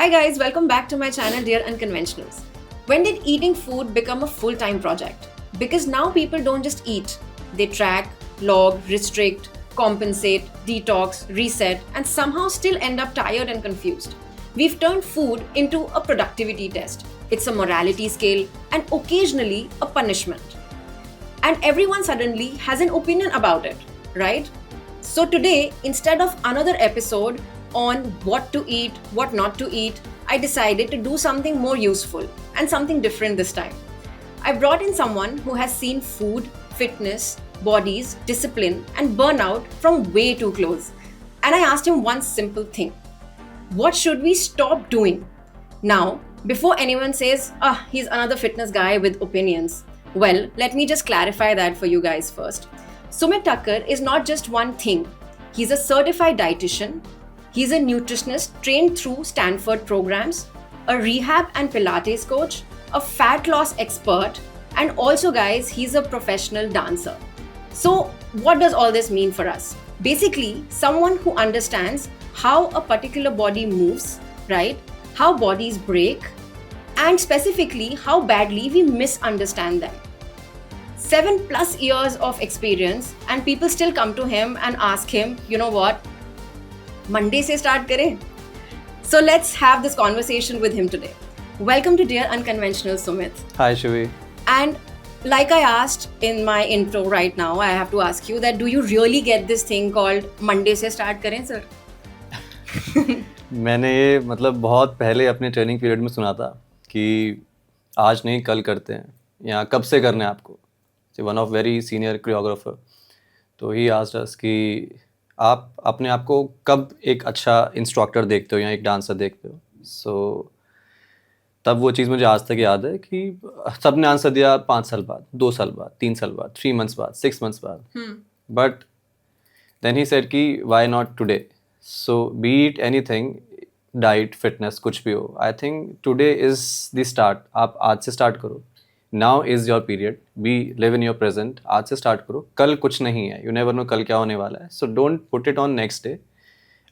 Hi guys, welcome back to my channel Dear Unconventionals. When did eating food become a full-time project? Because now people don't just eat. They track, log, restrict, compensate, detox, reset, and somehow still end up tired and confused. We've turned food into a productivity test. It's a morality scale and occasionally a punishment. And everyone suddenly has an opinion about it, right? So today, instead of another episode on what to eat, what not to eat, I decided to do something more useful and something different this time. I brought in someone who has seen food, fitness, bodies, discipline, and burnout from way too close. And I asked him one simple thing: what should we stop doing? Now, before anyone says, he's another fitness guy with opinions, well, let me just clarify that for you guys first. Sumit Thakkar is not just one thing. He's a certified dietitian, he's a nutritionist trained through Stanford programs, a rehab and Pilates coach, a fat loss expert, and also, guys, he's a professional dancer. So, what does all this mean for us? Basically, someone who understands how a particular body moves, right? How bodies break, and specifically how badly we misunderstand them. 7+ years of experience, and people still come to him and ask him, you know what, Monday se start kare? So let's have this conversation with him today. Welcome to Dear Unconventional, Sumit. Hi, Shivi. And like I asked in my intro right now, I have to ask you that do you really get this thing called Monday se start kare, sir? मैंने ये बहुत पहले अपने training period में सुना था कि आज नहीं कल करते हैं या कब से करना है आपको. One of very senior choreographer, तो ही आस्क्ड अस कि आप अपने आप को कब एक अच्छा इंस्ट्रक्टर देखते हो या एक डांसर देखते हो. सो तब वो चीज़ मुझे आज तक याद है कि सबने आंसर दिया 5 साल बाद, 2 साल बाद, 3 साल बाद, 3 months बाद, 6 months बाद. बट देन ही सेड कि why not today. So be it anything, diet, fitness, कुछ भी हो, I think today is the start. आप आज से स्टार्ट करो. Now is your period. Be live in your present. आज से स्टार्ट करो. कल कुछ नहीं है. यू नेवर नो कल क्या होने वाला है. So don't put it on next day.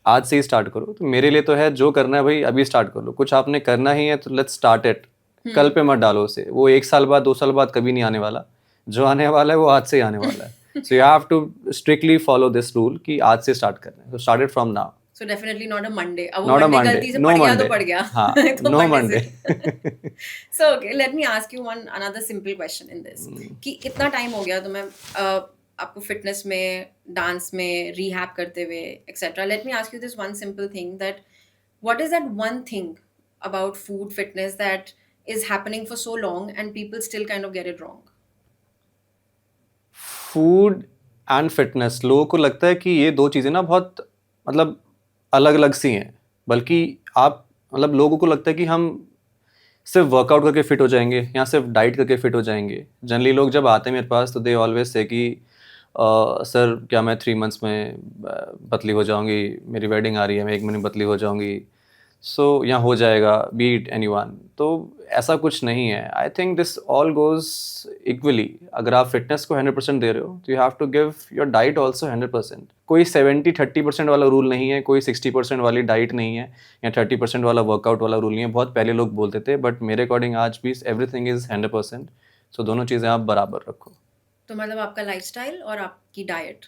आज से ही स्टार्ट करो. तो मेरे लिए तो है जो करना है भाई अभी स्टार्ट कर लो. कुछ आपने करना ही है तो लेट्स स्टार्ट इट. कल पे मत डालो उसे. वो 1 साल बाद, 2 साल बाद कभी नहीं आने वाला. जो आने वाला है वो आज से ही आने वाला है. So you have to strictly follow this rule कि आज से स्टार्ट करना है. So start it from now. So definitely not a Monday. अब वो Not a Monday Monday. गलती से No पड़ गया Monday. तो पड़ गया. हाँ, तो no Monday Monday. से. So okay, let me ask you another simple question in this. कि कितना टाइम हो गया तुम्हें आपको फिटनेस में, डांस में, रिहैब करते हुए, etc. Let me ask you this one simple thing, that what is that one thing about food, fitness that is happening for so long and people still kind of get it wrong? Food and fitness, लोगों को लगता है कि ये दो चीज़ें ना बहुत अलग अलग सी हैं. बल्कि आप लोगों को लगता है कि हम सिर्फ वर्कआउट करके फिट हो जाएंगे या सिर्फ डाइट करके फिट हो जाएंगे. जनरली लोग जब आते हैं मेरे पास तो दे ऑलवेज से कि सर क्या मैं 3 months में पतली हो जाऊंगी, मेरी वेडिंग आ रही है, मैं 1 महीने में पतली हो जाऊंगी, सो यहाँ हो जाएगा, बीट एनीवन. तो ऐसा कुछ नहीं है. I think this all goes equally. अगर आप फिटनेस को 100% दे रहे हो तो you have to give your diet also 100%. कोई 70-30% वाला रूल नहीं है, कोई 60% वाली डाइट नहीं है, या 30% वाला वर्कआउट वाला रूल नहीं है. बहुत पहले लोग बोलते थे, बट मेरे अकॉर्डिंग आज भी एवरीथिंग इज़ 100%. सो दोनों चीज़ें आप बराबर रखो. तो मतलब आपका लाइफस्टाइल और आपकी डाइट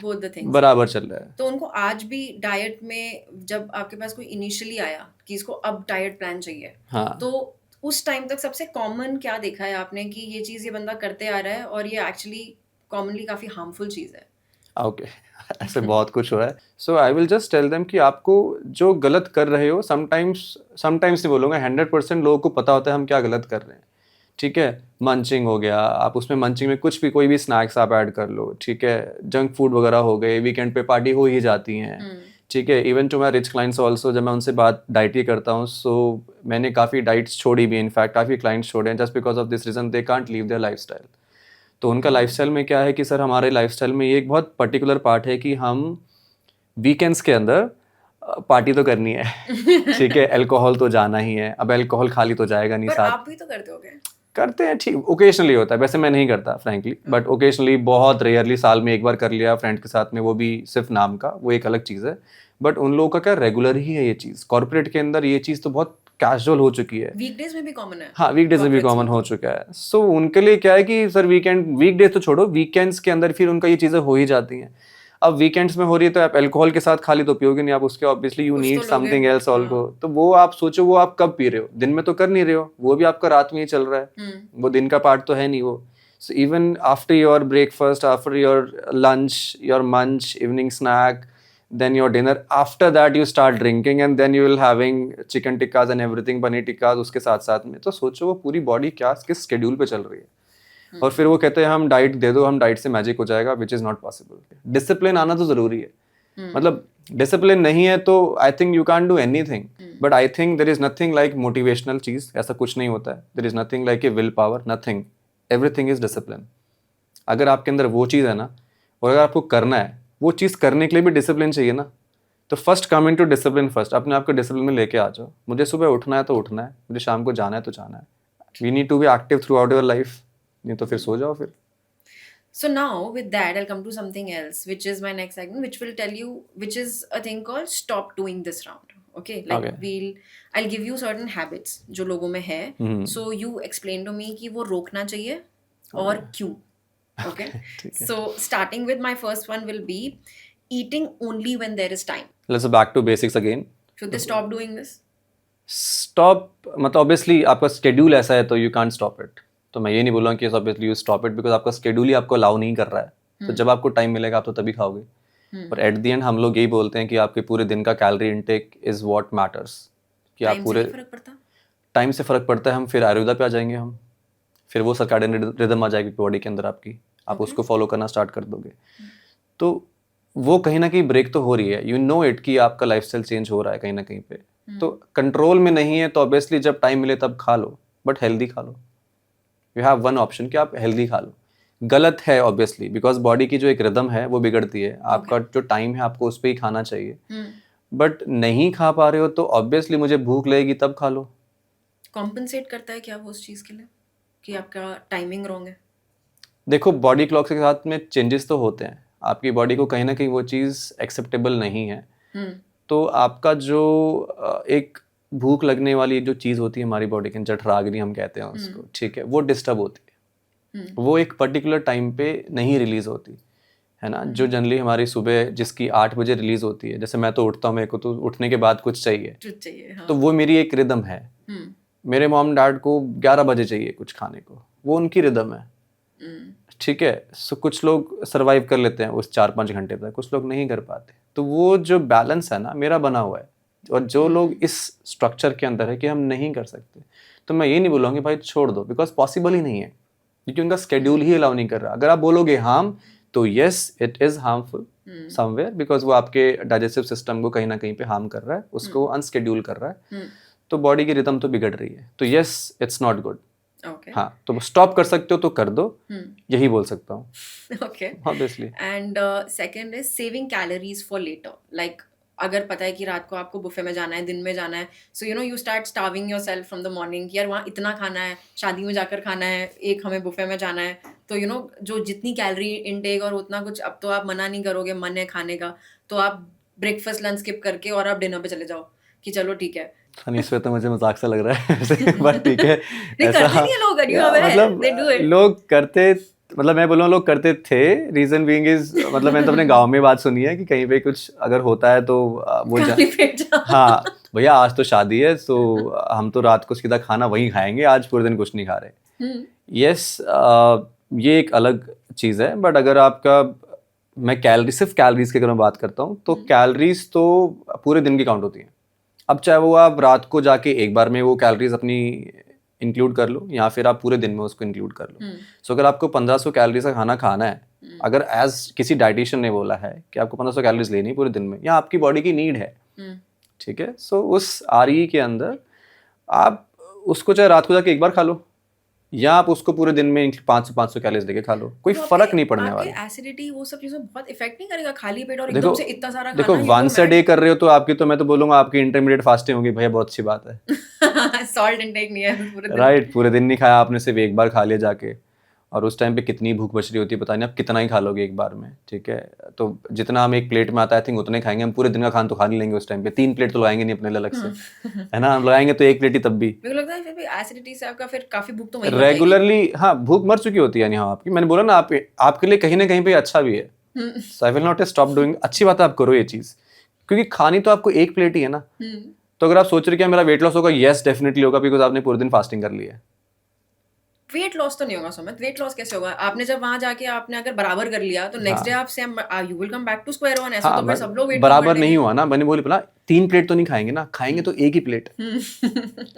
बोथ द थिंग्स बराबर चल रहा है. तो उनको आज भी डाइट में, जब आपके पास कोई इनिशियली आया कि इसको अब डाइट प्लान चाहिए, हाँ. तो उस टाइम तक सबसे कॉमन क्या देखा है आपने कि ये चीज़ ये बंदा करते आ रहा है और ये एक्चुअली कॉमनली काफ़ी हार्मफुल चीज़ है? ओके. ऐसे बहुत कुछ हो रहा है. So I will just tell them कि आपको जो गलत कर रहे हो, समटाइम्स नहीं बोलूँगा, 100% लोगों को पता होता है हम क्या गलत कर रहे हैं. ठीक है, मंचिंग हो गया, आप उसमें मंचिंग में कुछ भी, कोई भी स्नैक्स आप ऐड कर लो. ठीक है, जंक फूड वगैरह हो गए, वीकेंड पे पार्टी हो ही जाती हैं. ठीक है, even to my rich clients also, जब मैं उनसे बात डाइट की करता हूँ, सो मैंने काफ़ी डाइट्स छोड़ी भी. इनफैक्ट काफ़ी क्लाइंट्स छोड़े हैं just because of this reason, they can't leave their lifestyle. तो उनका लाइफस्टाइल में क्या है कि सर हमारे लाइफस्टाइल में ये एक बहुत पर्टिकुलर पार्ट है कि हम वीकेंड्स के अंदर पार्टी तो करनी है. ठीक है, अल्कोहल तो जाना ही है. अब अल्कोहल खाली तो जाएगा नहीं. पर साथ आप भी तो करते होगे. करते हैं, ठीक, ओकेजनली होता है. वैसे मैं नहीं करता फ्रैंकली, बट ओकेजनली, बहुत रेयरली, साल में एक बार कर लिया फ्रेंड के साथ में, वो भी सिर्फ नाम का, वो एक अलग चीज़ है. बट उन लोगों का क्या रेगुलर ही है ये चीज़। कॉर्पोरेट के अंदर ये चीज़ तो बहुत कैजुअल हो चुकी है। वीकडेज में भी कॉमन है। हाँ, वीकडेज में भी corporates कॉमन में हो तो। चुका है। सो उनके लिए क्या है कि सर वीकडेज तो छोड़ो, वीकेंड्स के अंदर फिर उनका ये चीज़ें हो ही जाती हैं। अब वीकेंड्स में हो रही है तो आप अल्कोहल के साथ खाली तो पियोगे नहीं आप, उसके ऑब्वियसली यू कुछ नीड तो लोगे। Something else also. तो वो आप सोचो वो आप कब पी रहे हो, दिन में तो कर नहीं रहे हो, वो भी आपका रात में ही चल रहा है, वो दिन का पार्ट तो है नहीं वो। So even after your breakfast, after your lunch, your munch, evening snack, then your dinner, after that you start drinking and then you will having chicken tikkas and everything, paneer tikkas उसके साथ साथ में। तो सोचो वो पूरी body क्या किस स्केड्यूल पे चल रही है। और फिर वो कहते हैं हम डाइट दे दो, हम डाइट से मैजिक हो जाएगा, which is not possible. Discipline आना तो ज़रूरी है, मतलब डिसिप्लिन नहीं है तो I think you can do anything. But I think there is nothing like motivational चीज़, ऐसा कुछ नहीं होता है। There is nothing like a will power, nothing, everything is discipline. अगर आपके अंदर वो चीज़ है ना, और अगर आपको करना है, वो चीज़ करने के लिए भी डिसिप्लिन चाहिए ना। तो first come in to discipline first, अपने आप को डिसिप्लिन में लेके आ जाओ। मुझे सुबह उठना है तो उठना है, मुझे शाम को जाना है तो जाना है। We need to be active throughout your life, नहीं तो फिर सो जाओ फिर। So now with that, I'll come to something else, which is my next segment, which will tell you, which is a thing called stop doing this round. Okay, like Okay. I'll give you certain habits जो लोगों में है. So you explain to me कि वो रोकना चाहिए और क्यों. Okay. ठीक है। So starting with my first one will be eating only when there is time. Let's back to basics again. Should they stop doing this? Stop मतलब obviously आपका स्केड्यूल ऐसा है तो यू कांट स्टॉप इट। तो मैं ये नहीं बोल रहा हूँ कि obviously you stop it, because आपका स्केड्यूल ही आपको अलाउ नहीं कर रहा है। तो जब आपको टाइम मिलेगा आप तो तभी खाओगे। और एट द एंड हम लोग यही बोलते हैं कि आपके पूरे दिन का calorie intake is what matters. कि आप पूरे फर्क पड़ता? टाइम से फ़र्क पड़ता है। हम फिर आयुर्वेदा पे आ जाएंगे, हम फिर वो सर्कैडियन रिदम आ जाएगी बॉडी के अंदर आपकी, आप उसको फॉलो करना स्टार्ट कर दोगे। तो वो कहीं ना कहीं ब्रेक तो हो रही है, यू नो इट कि आपका लाइफस्टाइल चेंज हो रहा है कहीं ना कहीं पे। तो कंट्रोल में नहीं है तो ऑब्वियसली जब टाइम मिले तब खा लो, बट हेल्दी खा लो। यू हैव वन ऑप्शन कि आप हेल्दी खा लो। गलत है ऑब्वियसली, बिकॉज बॉडी की जो एक रिदम है वो बिगड़ती है। आपका जो टाइम है आपको उस पर ही खाना चाहिए। बट नहीं खा पा रहे हो तो ऑब्वियसली मुझे भूख लगेगी तब खा लो। कॉम्पनसेट करता है क्या वो उस चीज़ के लिए कि आपका टाइमिंग रॉन्ग है? देखो बॉडी क्लॉक के साथ में चेंजेस तो होते हैं, आपकी बॉडी को कहीं ना कहीं वो चीज़ एक्सेप्टेबल नहीं है। तो आपका जो एक भूख लगने वाली जो चीज़ होती है हमारी बॉडी के, जठराग्नि हम कहते हैं उसको, ठीक है, वो डिस्टर्ब होती है। वो एक पर्टिकुलर टाइम पे नहीं रिलीज होती है ना। जो जनरली हमारी सुबह जिसकी 8 बजे रिलीज होती है, जैसे मैं तो उठता हूँ, मेरे को तो उठने के बाद कुछ चाहिए, हाँ। तो वो मेरी एक रिदम है। मेरे मॉम डैड को 11 बजे चाहिए कुछ खाने को, वो उनकी रिदम है, ठीक है। सो कुछ लोग सरवाइव कर लेते हैं उस 4-5 घंटे तक, कुछ लोग नहीं कर पाते। तो वो जो बैलेंस है ना मेरा बना हुआ है, और जो लोग इस स्ट्रक्चर के अंदर है कि हम नहीं कर सकते, तो मैं ये नहीं बोलूँगी भाई छोड़ दो, बिकॉज पॉसिबल ही नहीं है, क्योंकि उनका स्केड्यूल ही अलाउ नहीं कर रहा। अगर आप बोलोगे हार्म, तो yes it is harmful somewhere, because वो आपके डाइजेस्टिव सिस्टम को कहीं ना कहीं पे हार्म कर रहा है, उसको अनस्केड्यूल कर रहा है। तो बॉडी की रिदम तो बिगड़ रही है, तो yes it's not good. Okay. हाँ, तो स्टॉप कर सकते हो तो कर दो, यही बोल सकता हूँ। Okay. Obviously. And second is saving calories for later. Like अगर पता है कि रात को आपको बुफे में जाना है, दिन में जाना है, so you know you start starving yourself from the morning कि यार वहाँ इतना खाना है, शादी में जाकर खाना है, एक हमें बुफे में जाना है, तो you know जो जितनी कैलोरी इनटेक और उतना कुछ अब तो आप मना नहीं करोगे, मन है खाने का, तो आप ब्रेकफास्ट लंच स्किप करके और आप डिनर पे चले जाओ कि चलो ठीक है। इस पे तो मुझे मजाक सा लग रहा है बट ठीक है, ऐसा मतलब लोग करते, मतलब मैं बोलूँ लोग करते थे। रीजन बीइंग इज, मतलब मैंने तो अपने गांव में बात सुनी है कि कहीं पे कुछ अगर होता है तो वो हाँ भैया आज तो शादी है, तो हम तो रात को सीधा खाना वहीं खाएंगे, आज पूरे दिन कुछ नहीं खा रहे। यस, ये एक अलग चीज़ है। बट अगर आपका, मैं सिर्फ कैलोरीज की अगर मैं बात करता हूँ, तो कैलोरीज तो पूरे दिन की काउंट होती है। अब चाहे वो आप रात को जाके एक बार में वो कैलोरीज अपनी इंक्लूड कर लो, या फिर आप पूरे दिन में उसको इंक्लूड कर लो। सो अगर आपको 1500 कैलोरीज का खाना खाना है, अगर एज किसी डाइटिशियन ने बोला है कि आपको 1500 कैलोरीज लेनी है पूरे दिन में, या आपकी बॉडी की नीड है, ठीक है, सो उस RE के अंदर आप उसको चाहे रात को जाके एक बार खा लो, या आप उसको पूरे दिन में 500 कैलोरीज लेके खा लो, कोई फर्क नहीं पड़ने वाला। एसिडिटी वो सब चीजें बहुत इफेक्ट नहीं करेगा खाली पेट और एकदम से इतना सारा खाना। देखो वंस अ डे कर रहे हो तो आपकी, तो मैं तो बोलूंगा आपकी इंटरमीडिएट फास्टिंग होगी भैया, बहुत अच्छी बात है। सॉल्ट इंटेक नहीं है पूरे दिन, राइट, पूरे दिन नहीं खाया आपने, सिर्फ एक बार खा लिया जाके, और उस टाइम पे कितनी भूख बच रही होती है पता नहीं, आप कितना ही खा लोगे एक बार में, ठीक है। तो जितना हम एक प्लेट में आता है आई थिंक उतने खाएंगे, हम पूरे दिन का खाना तो खा नहीं लेंगे उस टाइम पे, 3 प्लेट तो लगाएंगे नहीं अपने लिए अलग से, है ना, हम लगाएंगे तो 1 प्लेट ही तब भी। मेरे को लगता है फिर भी एसिडिटी से आपका फिर काफी भूख तो वहीं मर जाएगी। रेगुलरली हाँ भूख मर चुकी होती है यानी, हाँ आपकी, मैंने बोला ना आप आपके लिए कहीं ना कहीं पे अच्छा भी है। So I will not stop doing, अच्छी बात है आप करो ये चीज़, क्योंकि खानी तो आपको 1 प्लेट ही है ना। तो अगर आप सोच रहे कि मेरा वेट लॉस होगा, यस डेफिनेटली होगा, बिकॉज आपने पूरे दिन फास्टिंग कर ली है। वेट लॉस तो नहीं होगा सुमित, वेट लॉस कैसे होगा? आपने जब वहां जाके आपने अगर बराबर कर लिया तो नेक्स्ट डे आप same you will come back to square one. ऐसा हाँ तो फिर सब लोग वेट बराबर नहीं हुआ ना, मैंने बोला 3 प्लेट तो नहीं खाएंगे ना, खाएंगे तो 1 ही प्लेट।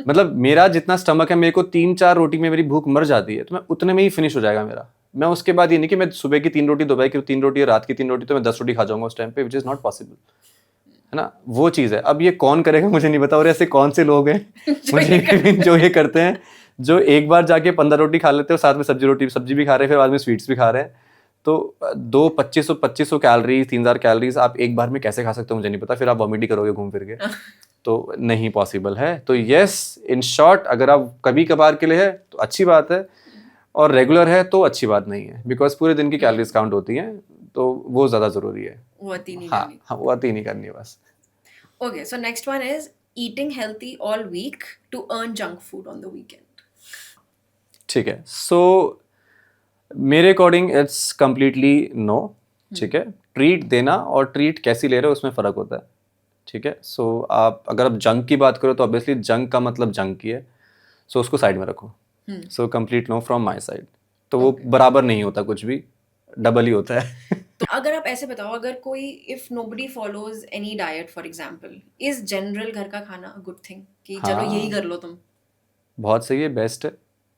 मतलब मेरा जितना स्टमक है, मेरे को 3-4 रोटी में मेरी भूख मर जाती है, तो मैं उतने में ही फिनिश हो जाएगा मेरा। मैं उसके बाद ये नहीं कि मैं सुबह की 3 रोटी, दोपहर की 3 रोटी, रात की 3 रोटी, तो मैं 10 रोटी खा जाऊंगा उस टाइम पे, विच इज नॉट पॉसिबल, है ना, वो चीज़ है। अब ये कौन करेगा मुझे नहीं पता, और ऐसे कौन से लोग हैं मुझे जो ये करते हैं, जो एक बार जाके 15 रोटी खा लेते हो, साथ में सब्जी भी खा रहे हैं, फिर बाद में स्वीट्स भी खा रहे हैं। तो 2500 कैलोरीज, 3000 कैलोरीज आप एक बार में कैसे खा सकते हो मुझे नहीं पता, फिर आप वॉमिट ही करोगे घूम फिर के, तो नहीं पॉसिबल है। तो यस, इन शॉर्ट, अगर आप कभी कभार के लिए है तो अच्छी बात है, और रेगुलर है तो अच्छी बात नहीं है, बिकॉज पूरे दिन की कैलोरीज काउंट होती हैं, तो वो ज़्यादा ज़रूरी है। वो अति नहीं हाँ करनी। हाँ, वो अति नहीं करनी है बस। Okay, so next one is eating healthy all week to earn junk food on the weekend. ठीक है, सो मेरे अकॉर्डिंग इट्स कम्प्लीटली नो, ठीक है। ट्रीट देना और ट्रीट कैसी ले रहे हो उसमें फ़र्क होता है, ठीक है। सो आप अगर आप जंक की बात करो तो ऑब्वियसली जंक का मतलब जंक ही है, सो उसको साइड में रखो। So complete know from my side. तो वो बराबर नहीं होता, कुछ भी डबल ही होता है। तो अगर आप ऐसे बताओ, अगर कोई if nobody follows any diet for example, is general घर का खाना अ गुड थिंग कि चलो यही कर लो तुम? बहुत सही है, बेस्ट है,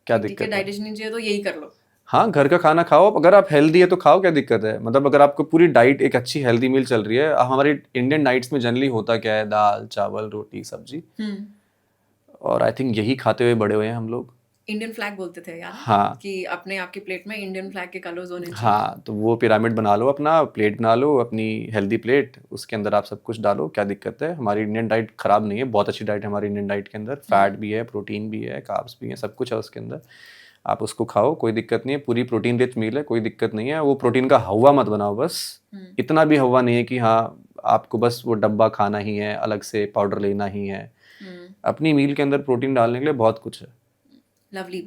क्या ठीक है, दिक्कत है। डाइटिशियन नहीं चाहिए तो यही कर लो। हाँ, घर का खाना खाओ, अगर आप हेल्दी है तो खाओ, क्या दिक्कत है। मतलब अगर आपको पूरी डाइट एक अच्छी हेल्दी मील चल रही है, हमारी इंडियन डाइट्स में जनरली होता क्या है, दाल चावल रोटी सब्जी, और आई थिंक यही खाते हुए बड़े हुए हैं हम लोग। इंडियन फ्लैग बोलते थे यार, हाँ कि अपने आपकी प्लेट में इंडियन फ्लैग के कलर्स होने चाहिए। हाँ, तो वो पिरामिड बना लो, अपना प्लेट बना लो, अपनी हेल्दी प्लेट, उसके अंदर आप सब कुछ डालो, क्या दिक्कत है। हमारी इंडियन डाइट खराब नहीं है, बहुत अच्छी डाइट है हमारी इंडियन डाइट के अंदर, फैट भी है, प्रोटीन भी है, कार्ब्स भी है, सब कुछ है उसके अंदर। आप उसको खाओ, कोई दिक्कत नहीं है, पूरी प्रोटीन रिच मील है, कोई दिक्कत नहीं है। वो प्रोटीन का हवा मत बनाओ बस, इतना भी हवा नहीं है कि हाँ आपको बस वो डब्बा खाना ही है, अलग से पाउडर लेना ही है। अपनी मील के अंदर प्रोटीन डालने के लिए बहुत कुछ है। Lovely.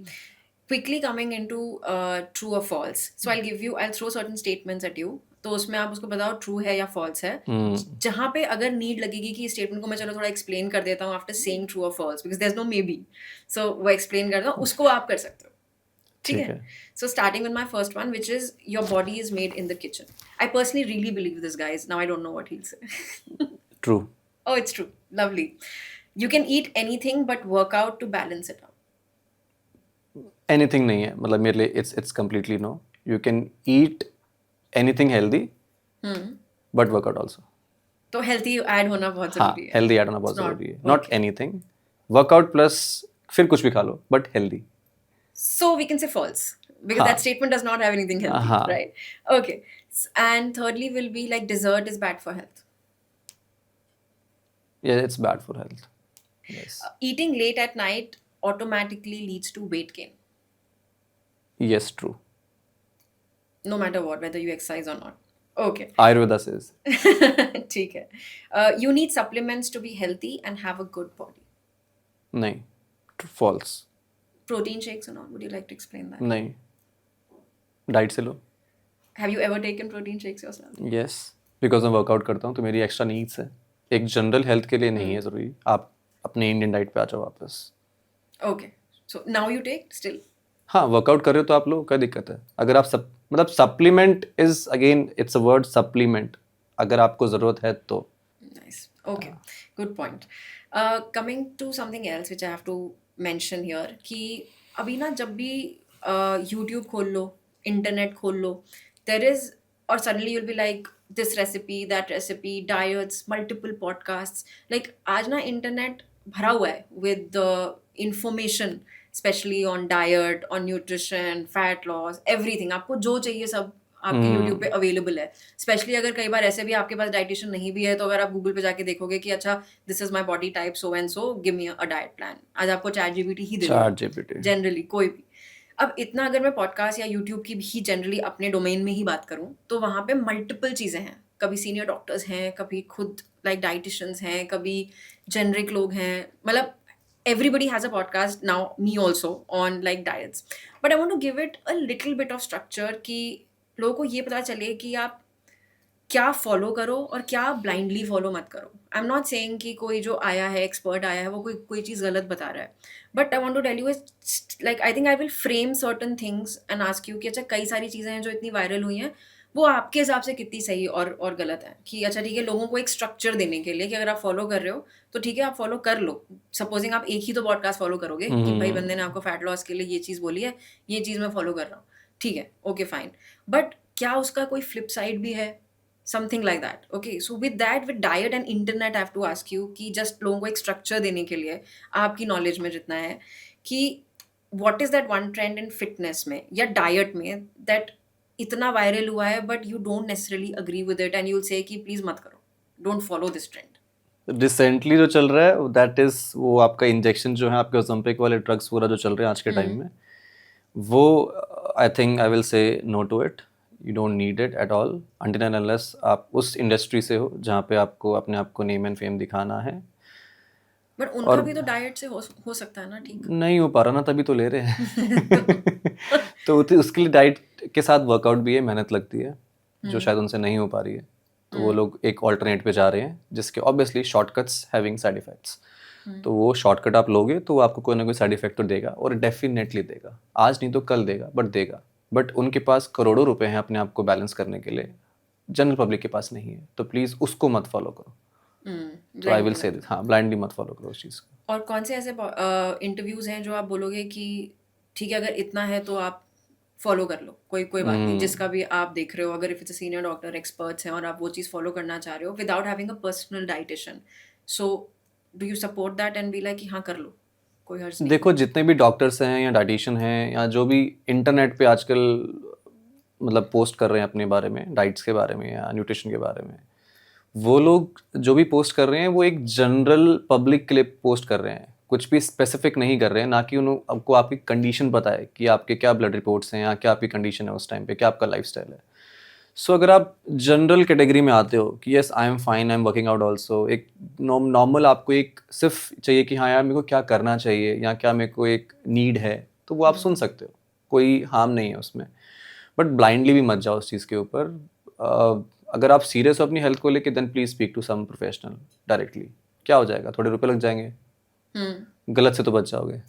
Quickly coming into true or false. So I'll throw certain statements at you. तो उसमें आप उसको बताओ ट्रू है या फॉल्स है। जहाँ पे अगर नीड लगेगी कि स्टेटमेंट को मैं चलो थोड़ा एक्सप्लेन कर देता हूँ आफ्टर सेइंग ट्रू और false, because there is no maybe, so वो एक्सप्लेन करता हूँ, उसको आप कर सकते हो, ठीक है। So starting with my first one, which is your body is made in the kitchen. I personally really believe this guys, now I don't know what he will say. True. Oh, it's true. Lovely. You can eat anything but work out to balance it out. Anything नहीं है, मतलब मेरे लिए it's completely no. You can eat anything healthy but workout also. तो healthy add होना बहुत हाँ, जरूरी है। हेल्दी ऐड होना बहुत जरूरी है, नॉट एनीथिंग, वर्कआउट प्लस फिर कुछ भी खा लो but healthy. So we can say false because that statement does not have anything healthy, right? Okay. And thirdly will be like dessert is bad for health. Yeah, it's bad for health. Yes. Eating late at night automatically leads to weight gain, Yes, true. no matter what, whether you exercise or not. Okay. Ayurveda says. ठीक है. You need supplements to be healthy and have a good body. नहीं, false. Protein shakes and all. Would you like to explain that? नहीं, diet से लो। Have you ever taken protein shakes yourself? Yes, because मैं workout करता हूँ तो मेरी extra needs है, एक जनरल हेल्थ के लिए नहीं है ज़रूरी। आप अपने इंडियन डाइट पे आ जाओ वापस। Okay. So now you take still. हाँ, वर्कआउट कर रहे हो तो आप लोग, क्या दिक्कत है। अगर आप मतलब supplement is again it's a word, supplement, अगर आपको ज़रूरत है तो। Nice. Okay. Good point. Coming to something else which I have to mention here, कि अभी ना जब भी YouTube खोल लो, इंटरनेट खोल लो, there is, or suddenly you'll be like this recipe, that recipe, diets, multiple podcasts. Like आज ना internet भरा हुआ है with information, especially on diet, on nutrition, fat loss, everything. आपको जो चाहिए सब आपके YouTube पे अवेलेबल है। स्पेशली अगर कई बार ऐसे भी आपके पास डाइटिशियन नहीं भी है, तो अगर आप गूगल पे जाके देखोगे कि अच्छा this is my body type so and so, give me a diet plan, आज आपको चैट जीपीटी ही दे देगा, ChatGPT। जनरली कोई भी। अब इतना अगर मैं पॉडकास्ट या यूट्यूब की भी जनरली अपने डोमेन में ही बात करूं तो वहाँ पे मल्टीपल चीज़ें हैं, कभी सीनियर डॉक्टर्स हैं, कभी खुद लाइक डाइटिशियंस हैं, कभी जेनरिक लोग हैं, मतलब everybody has a podcast now, me also, on like diets, but I want to give it a little bit of structure कि लोगों को ये पता चले कि आप क्या फॉलो करो और क्या ब्लाइंडली फॉलो मत करो. आई एम नॉट सेइंग कि कोई जो आया है, एक्सपर्ट आया है, वो कोई चीज़ गलत बता रहा है, but I want to tell you like I think I will frame certain things and ask you कि अच्छा कई सारी चीज़ें हैं जो इतनी वायरल हुई हैं, वो आपके हिसाब से कितनी सही और गलत है. कि अच्छा ठीक है, लोगों को एक स्ट्रक्चर देने के लिए कि अगर आप फॉलो कर रहे हो तो ठीक है आप फॉलो कर लो. सपोजिंग आप एक ही तो पॉडकास्ट फॉलो करोगे कि भाई बंदे ने आपको फैट लॉस के लिए ये चीज़ बोली है, ये चीज़ मैं फॉलो कर रहा हूँ, ठीक है, ओके फाइन, बट क्या उसका कोई फ्लिप साइड भी है? Something like that. Okay, so with that, with diet and internet, I have to ask you कि जस्ट लोगों को एक स्ट्रक्चर देने के लिए आपकी नॉलेज में जितना है कि what is that one trend in fitness में या डाइट में दैट इतना वायरल हुआ है but you don't necessarily agree with it and you will say कि प्लीज मत करो, don't follow this trend. Recently जो चल रहा है दैट इज वो आपका इंजेक्शन जो है, आपके ओज़ेम्पिक वाले ड्रग्स पूरा जो चल रहे हैं आज के टाइम में, वो I think I will say no to it. You don't need it at all until and unless आप उस इंडस्ट्री से हो जहाँ पे आपको अपने आप को नेम एंड फेम दिखाना है. बट उनका भी तो डाइट से हो सकता है ना. ठीक नहीं हो पा रहा ना, तभी तो ले रहे हैं. तो उसके लिए डाइट के साथ वर्कआउट भी है, मेहनत लगती है जो शायद उनसे नहीं हो पा रही है. तो वो लोग एक ऑल्टरनेट पे जा रहे हैं जिसके obviously shortcuts having side effects. तो वो शॉर्टकट आप लोगे तो आपको कोई ना कोई साइड इफेक्ट तो देगा, और डेफिनेटली देगा. आज नहीं तो कल देगा, बट देगा. बट उनके पास करोड़ों रुपए हैं अपने आप को बैलेंस करने के लिए, जनरल पब्लिक के पास नहीं है. तो प्लीज़ उसको मत फॉलो करो. तो आई विल से दिस, हाँ, ब्लाइंडली मत फॉलो करो उस चीज़ को. और कौन से ऐसे इंटरव्यूज हैं जो आप बोलोगे कि ठीक है अगर इतना है तो आप फॉलो कर लो, कोई बात नहीं, जिसका भी आप देख रहे हो, अगर if it's a senior doctor, experts हैं और आप वो चीज़ फॉलो करना चाह रहे हो without having a personal dietitian, so do you support that and be like कि हाँ कर लो, कोई हर्ज नहीं? देखो, जितने भी डॉक्टर्स हैं या डाइटिशियन हैं या जो भी इंटरनेट पे आजकल मतलब पोस्ट कर रहे हैं अपने बारे में, डाइट्स के बारे में या न्यूट्रिशन के बारे में, वो लोग जो भी पोस्ट कर रहे हैं वो एक जनरल पब्लिक के लिए पोस्ट कर रहे हैं, कुछ भी स्पेसिफिक नहीं कर रहे हैं. ना कि आपको आपकी कंडीशन पता है कि आपके क्या ब्लड रिपोर्ट्स हैं या क्या आपकी कंडीशन है उस टाइम पे, क्या आपका लाइफस्टाइल है. सो अगर आप जनरल कैटेगरी में आते हो कि yes I am fine, I am working out also, एक नॉर्मल आपको एक सिर्फ चाहिए कि हाँ यार मेरे को क्या करना चाहिए या क्या मेरे को एक नीड है, तो वो आप सुन सकते हो, कोई हार्म नहीं है उसमें. बट ब्लाइंडली भी मत जाओ उस चीज़ के ऊपर. अगर आप सीरियस हो अपनी हेल्थ को लेके, then please speak to some professional directly. क्या हो जाएगा, थोड़े रुपए लग जाएंगे, गलत से तो बच जाओगे.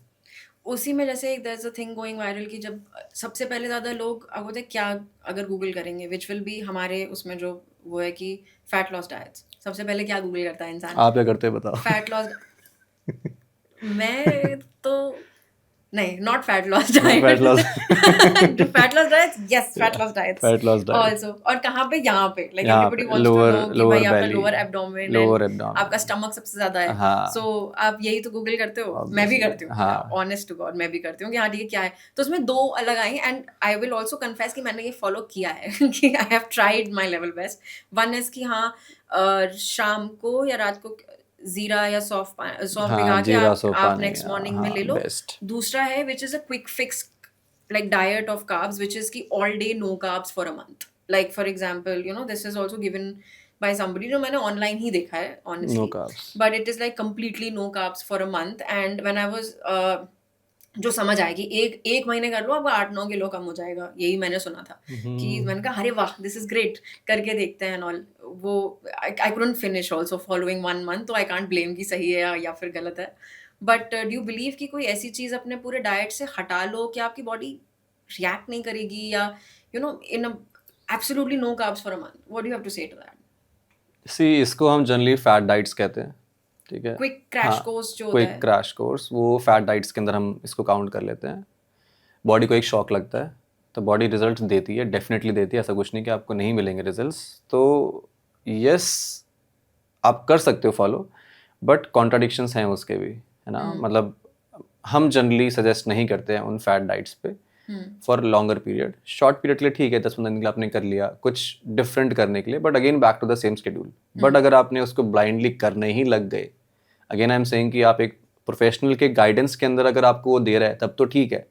उसी में जैसे एक there is a thing going viral कि जब सबसे पहले ज़्यादा लोग अब होते क्या अगर गूगल करेंगे विच विल बी हमारे उसमें जो वो है कि फैट लॉस डाइट्स, सबसे पहले क्या गूगल करता है इंसान? आप क्या करते हैं बताओ. Fat loss. मैं तो नहीं, not fat loss diet. Fat loss. Fat loss diets, yes, fat loss diets fat loss diet also. और कहाँ पे? यहाँ पे लाइक यहाँ एवरीबॉडी पे वांट्स टू नो कि लोअर भाई आपका belly, lower abdomen lower and abdomen, आपका स्टमक सबसे ज्यादा है. हाँ. सो आप यही तो गूगल करते हो. मैं भी करती हूँ, हाँ. ऑनेस्ट टू गॉड मैं भी करती हूँ कि हाँ ठीक है क्या है. तो उसमें दो अलग I and I will also confess कि मैंने ये फॉलो किया है कि I have tried my level best. One is कि हाँ शाम को या रात को जीरा या सौंफ भिगा के आप नेक्स्ट मॉर्निंग में ले लो. दूसरा है which is a quick fix like diet of carbs, which is ki all day no carbs for a month. Like for example, you know, this is also given by somebody जो मैंने online ही देखा है honestly. No carbs. But it is like completely no carbs for a month. And when I was जो समझ आएगी एक महीने कर लो आपका 8-9 किलो कम हो जाएगा, यही मैंने सुना था. कि मैंने कहा अरे वाह दिस इज ग्रेट, करके देखते हैं ऑल. वो I couldn't finish also following 1 month, तो आई कांट ब्लेम कि सही है या फिर गलत है. बट डू यू बिलीव कि कोई ऐसी चीज़ अपने पूरे डाइट से हटा लो कि आपकी बॉडी रिएक्ट नहीं करेगी या you know in absolutely no carbs for a month? What do you have to say to that? See, इसको हम जनरली फैट डाइट्स कहते हैं, ठीक है. क्विक क्रैश कोर्स जो होता है, क्विक क्रैश कोर्स, वो फैट डाइट्स के अंदर हम इसको काउंट कर लेते हैं. बॉडी को एक शॉक लगता है तो बॉडी रिजल्ट्स देती है, डेफिनेटली देती है, ऐसा कुछ नहीं कि आपको नहीं मिलेंगे रिजल्ट्स. तो यस आप कर सकते हो फॉलो, बट कॉन्ट्राडिक्शंस हैं उसके भी, है ना. मतलब हम जनरली सजेस्ट नहीं करते हैं उन फैट डाइट्स पे for longer period. Short period के लिए ठीक है, 10-15 दिन के लिए आपने कर लिया कुछ डिफरेंट करने के लिए, but again back to the same schedule. But अगर आपने उसको ब्लाइंडली करने ही लग गए, अगेन आई एम सेइंग कि आप एक प्रोफेशनल के गाइडेंस के अंदर अगर आपको वो दे रहा है तब तो ठीक है.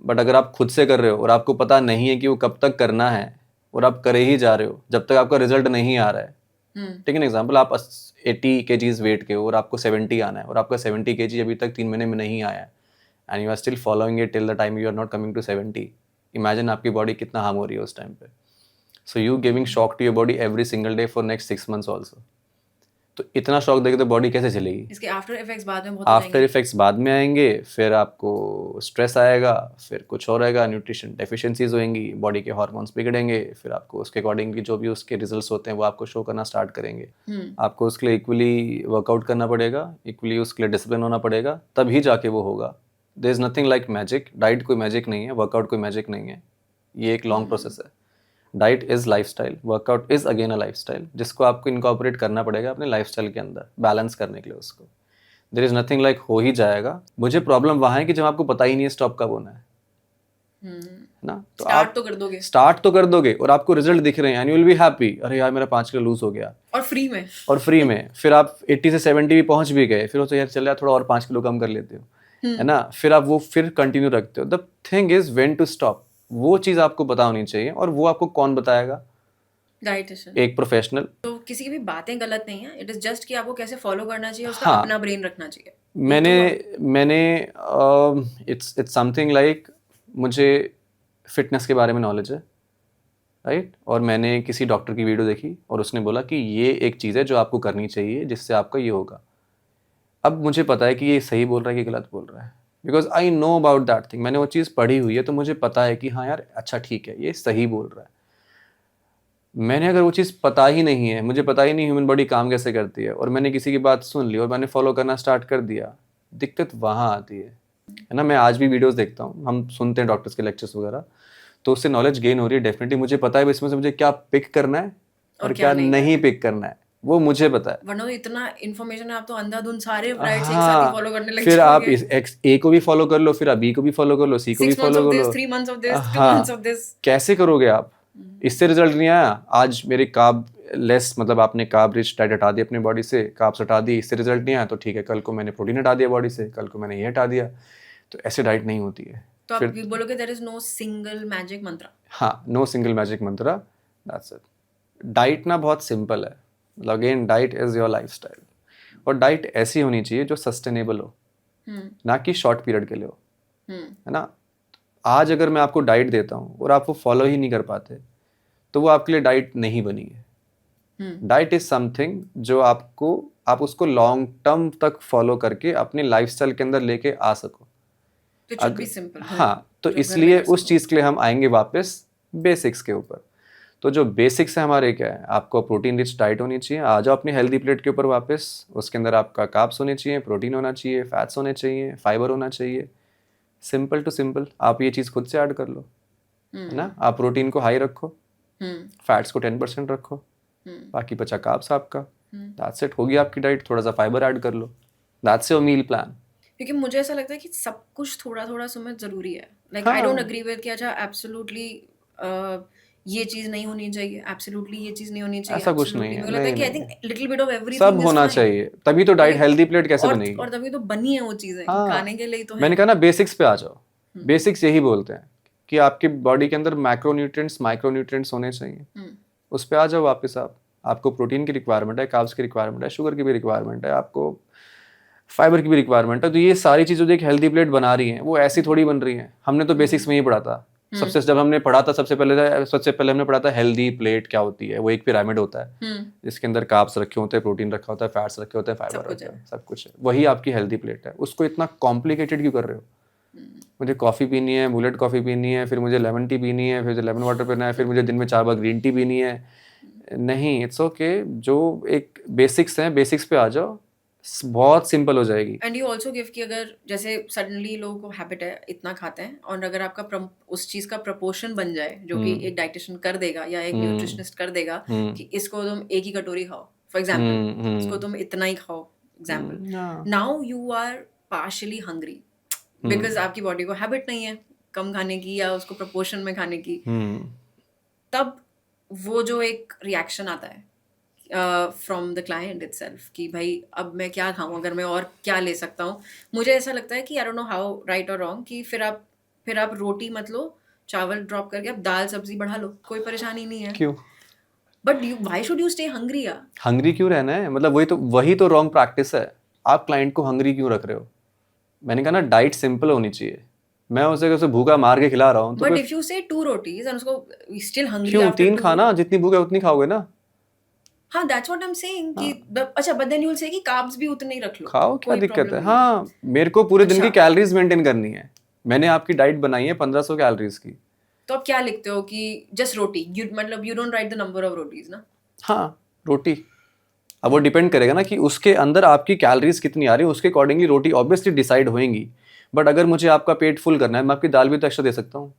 बट अगर आप खुद से कर रहे हो और आपको पता नहीं है कि वो कब तक करना है और आप करे ही जा रहे हो जब तक आपका रिजल्ट नहीं आ रहा है, टेक एन एग्जाम्पल, आप 80 kgs वेट के हो और आपको 70 आना है और आपका 70 kg अभी तक 3 महीने में नहीं आया है and you are still following it till the time you are not coming to 70, imagine आपकी बॉडी कितना हार्म हो रही है उस टाइम पे. So you giving shock to your body every single day for next 6 months also. तो इतना shock देके तो बॉडी कैसे चलेगी? इसके आफ्टर इफेक्ट्स बाद में बहुत हो आफ्टर जाएंगे। इफेक्ट्स बाद में आएंगे, फिर आपको स्ट्रेस आएगा, फिर कुछ और आएगा, न्यूट्रिशन डेफिशिएंसीज होंगी, बॉडी के हार्मोन्स बिगड़ेंगे, फिर आपको उसके अकॉर्डिंगली जो भी उसके रिजल्ट्स होते हैं वो आपको शो करना स्टार्ट करेंगे. आपको उसके लिए इक्वली वर्कआउट करना पड़ेगा, इक्वली उसके लिए डिसिप्लिन होना पड़ेगा, तभी जाके वो होगा. There is nothing like magic. Diet कोई मैजिक नहीं है, वर्कआउट कोई मैजिक नहीं है, ये एक लॉन्ग प्रोसेस है. Diet is lifestyle, workout is again a lifestyle, जिसको आपको इनकॉर्पोरेट करना पड़ेगा अपने लाइफस्टाइल के अंदर बैलेंस करने के लिए उसको. देयर इज नथिंग लाइक हो ही जाएगा. मुझे प्रॉब्लम वहाँ है कि जब आपको पता ही नहीं है स्टॉप कब होना है ना, तो स्टार्ट आप तो कर दोगे स्टार्ट तो कर दोगे और आपको रिजल्ट दिख रहे हैं and you will be happy, अरे यार मेरा 5 किलो लूज हो गया और फ्री में. और फ्री में. फिर आप 80 से 70 भी पहुंच भी गए, फिर वो तो यार चल यार थोड़ा और 5 किलो कम कर लेते हो, है ना, फिर आप वो फिर कंटिन्यू रखते हो. The thing is when to stop, वो चीज़ आपको पता होनी चाहिए. और वो आपको कौन बताएगा? डाइटिशियन. एक प्रोफेशनल. तो किसी की भी बातें गलत नहीं है, इट इज जस्ट कि आपको कैसे फॉलो करना चाहिए, उसका हाँ. अपना ब्रेन रखना चाहिए. मैंने इट्स समथिंग लाइक, मुझे फिटनेस के बारे में नॉलेज है, राइट, और मैंने किसी डॉक्टर की वीडियो देखी और उसने बोला कि ये एक चीज़ है जो आपको करनी चाहिए जिससे आपका ये होगा. अब मुझे पता है कि ये सही बोल रहा है कि गलत बोल रहा है, because I know about that thing. मैंने वो चीज़ पढ़ी हुई है तो मुझे पता है कि हाँ यार अच्छा ठीक है ये सही बोल रहा है. मैंने अगर वो चीज़ पता ही नहीं है, मुझे पता ही नहीं ह्यूमन बॉडी काम कैसे करती है, और मैंने किसी की बात सुन ली और मैंने फॉलो करना स्टार्ट कर दिया, दिक्कत वहाँ आती है ना. मैं आज भी वीडियोस देखता हूँ, हम सुनते हैं डॉक्टर्स के लेक्चर्स वगैरह, तो उससे नॉलेज गेन हो रही है डेफिनेटली. मुझे पता है इसमें से मुझे क्या पिक करना है और क्या नहीं पिक करना है, वो मुझे पता है. वरना तो इतना इन्फॉर्मेशन है, आप तो अंधाधुंध सारे राइट्स एक साथ ही फॉलो करने लग फिर आप जाओगे. इस एक्स ए को भी फॉलो कर लो, फिर आप बी को भी फॉलो कर लो, सी को भी 6 months फॉलो of कर this, low. 3 months of this, 2 हाँ, months of this. कैसे करोगे आप? इससे रिजल्ट नहीं आया, आज मेरे कार्ब लेस, मतलब आपने कार्ब रिच डाइट हटा दी अपनी बॉडी से, कार्ब्स हटा दी, इससे रिजल्ट नहीं आया तो ठीक है, कल को मैंने प्रोटीन हटा दिया बॉडी से, कल को मैंने ये हटा दिया. तो ऐसे डाइट नहीं होती है. तो आप बोलोगे there is no single magic mantra. हाँ, no single magic mantra, that's it. Diet ना बहुत सिंपल है. Again diet is your lifestyle, और डाइट ऐसी होनी चाहिए जो सस्टेनेबल हो, ना कि शॉर्ट पीरियड के लिए हो, है ना. आज अगर मैं आपको डाइट देता हूँ और आप वो फॉलो ही नहीं कर पाते तो वो आपके लिए डाइट नहीं बनी है. डाइट इज समथिंग जो आप उसको लॉन्ग टर्म तक फॉलो करके अपने लाइफस्टाइल के अंदर लेके आ सको. तो इट शुड बी सिंपल. हाँ, तो इसलिए उस चीज़ के लिए हम आएंगे वापस बेसिक्स के ऊपर. तो जो बेसिक्स है हमारे क्या है, आपको प्रोटीन रिच डाइट होनी चाहिए. आ जाओ अपनी हेल्दी प्लेट के ऊपर वापस, उसके अंदर आपका कार्ब्स होने चाहिए, प्रोटीन होना चाहिए, फैट्स होने चाहिए, फाइबर होना चाहिए. Simple to simple. आप ये चीज़ खुद से ऐड कर लो, है ना. आप प्रोटीन को हाई रखो, फैट्स को 10% रखो, बाकी बचा कार्ब्स आपका. दैट्स इट, होगी आपकी डाइट. थोड़ा सा फाइबर ऐड कर लो, दैट्स योर मील प्लान. क्योंकि मुझे ऐसा लगता है कि सब कुछ थोड़ा थोड़ा समझ जरूरी है. Like I don't agree with कि अच्छा एब्सोल्युटली ये चीज नहीं होनी चाहिए, एब्सोल्युटली ये चीज नहीं होनी चाहिए. ऐसा कुछ नहीं है. मुझे लगता है कि I think little bit of everything सब होना चाहिए, तभी तो डाइट हेल्दी प्लेट कैसे बनेगी. और तभी तो बनी है वो चीजें, खाने के लिए तो है. मैंने कहा ना बेसिक्स पे आ जाओ. बेसिक्स यही बोलते हैं कि आपकी बॉडी के अंदर मैक्रोन्यूट्रिएंट्स माइक्रोन्यूट्रिएंट्स होने चाहिए. उस पे आ जाओ वापस. आपको प्रोटीन की रिक्वायरमेंट है, कार्ब्स की रिक्वायरमेंट है, शुगर की भी रिक्वायरमेंट है, आपको फाइबर की भी रिक्वायरमेंट है. तो ये सारी चीज़ें जो एक हेल्दी प्लेट बना रही हैं वो ऐसी थोड़ी बन रही हैं. हमने तो बेसिक्स में ही पढ़ा था. जब हमने पढ़ा था सबसे पहले हमने पढ़ा था हेल्दी प्लेट क्या होती है. वो एक पिरामिड होता है जिसके अंदर कार्ब्स रखे होते हैं, प्रोटीन रखा होता है, फैट्स रखे होते हैं, फाइबर रखा होता है, सब कुछ है. वही आपकी हेल्दी प्लेट है. उसको इतना कॉम्प्लिकेटेड क्यों कर रहे हो? मुझे कॉफ़ी पीनी है, बुलेट कॉफ़ी पीनी है, फिर मुझे लेमन टी पीनी है, फिर लेमन वाटर पीना है, फिर मुझे दिन में 4 बार ग्रीन टी पीनी है. नहीं, इट्स ओके. जो एक बेसिक्स हैं, बेसिक्स पे आ जाओ, बहुत सिंपल हो जाएगी. एंड यू ऑल्सो गिव कि अगर जैसे सडनली लोगों को हैबिट है इतना खाते हैं, और अगर आपका उस चीज का प्रपोर्शन बन जाए जो कि एक डाइटिशियन कर देगा या एक न्यूट्रिशनिस्ट कर देगा कि इसको तुम एक ही कटोरी खाओ, फॉर एग्जाम्पल इसको तुम इतना ही खाओ, example, now you are partially hungry because आपकी बॉडी को हैबिट नहीं है कम खाने की या उसको प्रपोर्शन में खाने की. तब वो जो एक रिएक्शन आता है फ्रॉम द क्लाइंट इटसेल्फ कि भाई अब मैं क्या खाऊं, अगर मैं और क्या ले सकता हूँ. मुझे ऐसा लगता है कि I don't know how right और रॉन्ग कि फिर आप फिर आप रोटी मत लो, चावल ड्रॉप करके आप दाल सब्जी बढ़ा लो, कोई परेशानी नहीं है। क्यों but why should you stay hungry यार? हंग्री क्यों रहना है? मतलब वही तो रॉन्ग प्रैक्टिस है। आप क्लाइंट को हंग्री क्यों रख रहे हो? मैंने कहा ना डाइट सिंपल होनी चाहिए। मैं उसे भूखा मार के खिला रहा हूँ तो बट कोई इफ यू से 2 रोटीज एंड उसको स्टिल हंग्री क्यों? आफ्टर 3 2, खाना, जितनी भूख है उतनी खाओगे ना। हाँ that's what I am saying कि हाँ, अच्छा but then you will say कि कार्ब्स भी उतने ही रख लो, खाओ, क्या कोई दिक्कत प्रॉब्लम है? नहीं है। हाँ, मेरे को पूरे दिन की अच्छा कैलोरीज मेंटेन करनी है। मैंने आपकी डाइट बनाई है 1500 कैलोरीज की। तो आप क्या लिखते हो कि जस्ट रोटी, यू मतलब you don't write the number of rotis ना? हाँ, रोटी। अब वो डिपेंड करेगा ना कि उसके अंदर आपकी कैलोरीज कितनी आ रही है, उसके अकॉर्डिंगली रोटी ऑब्वियसली डिसाइड होएंगी। बट अगर मुझे आपका पेट फुल करना है, मैं आपकी दाल भी तो एक्स्ट्रा दे सकता हूँ।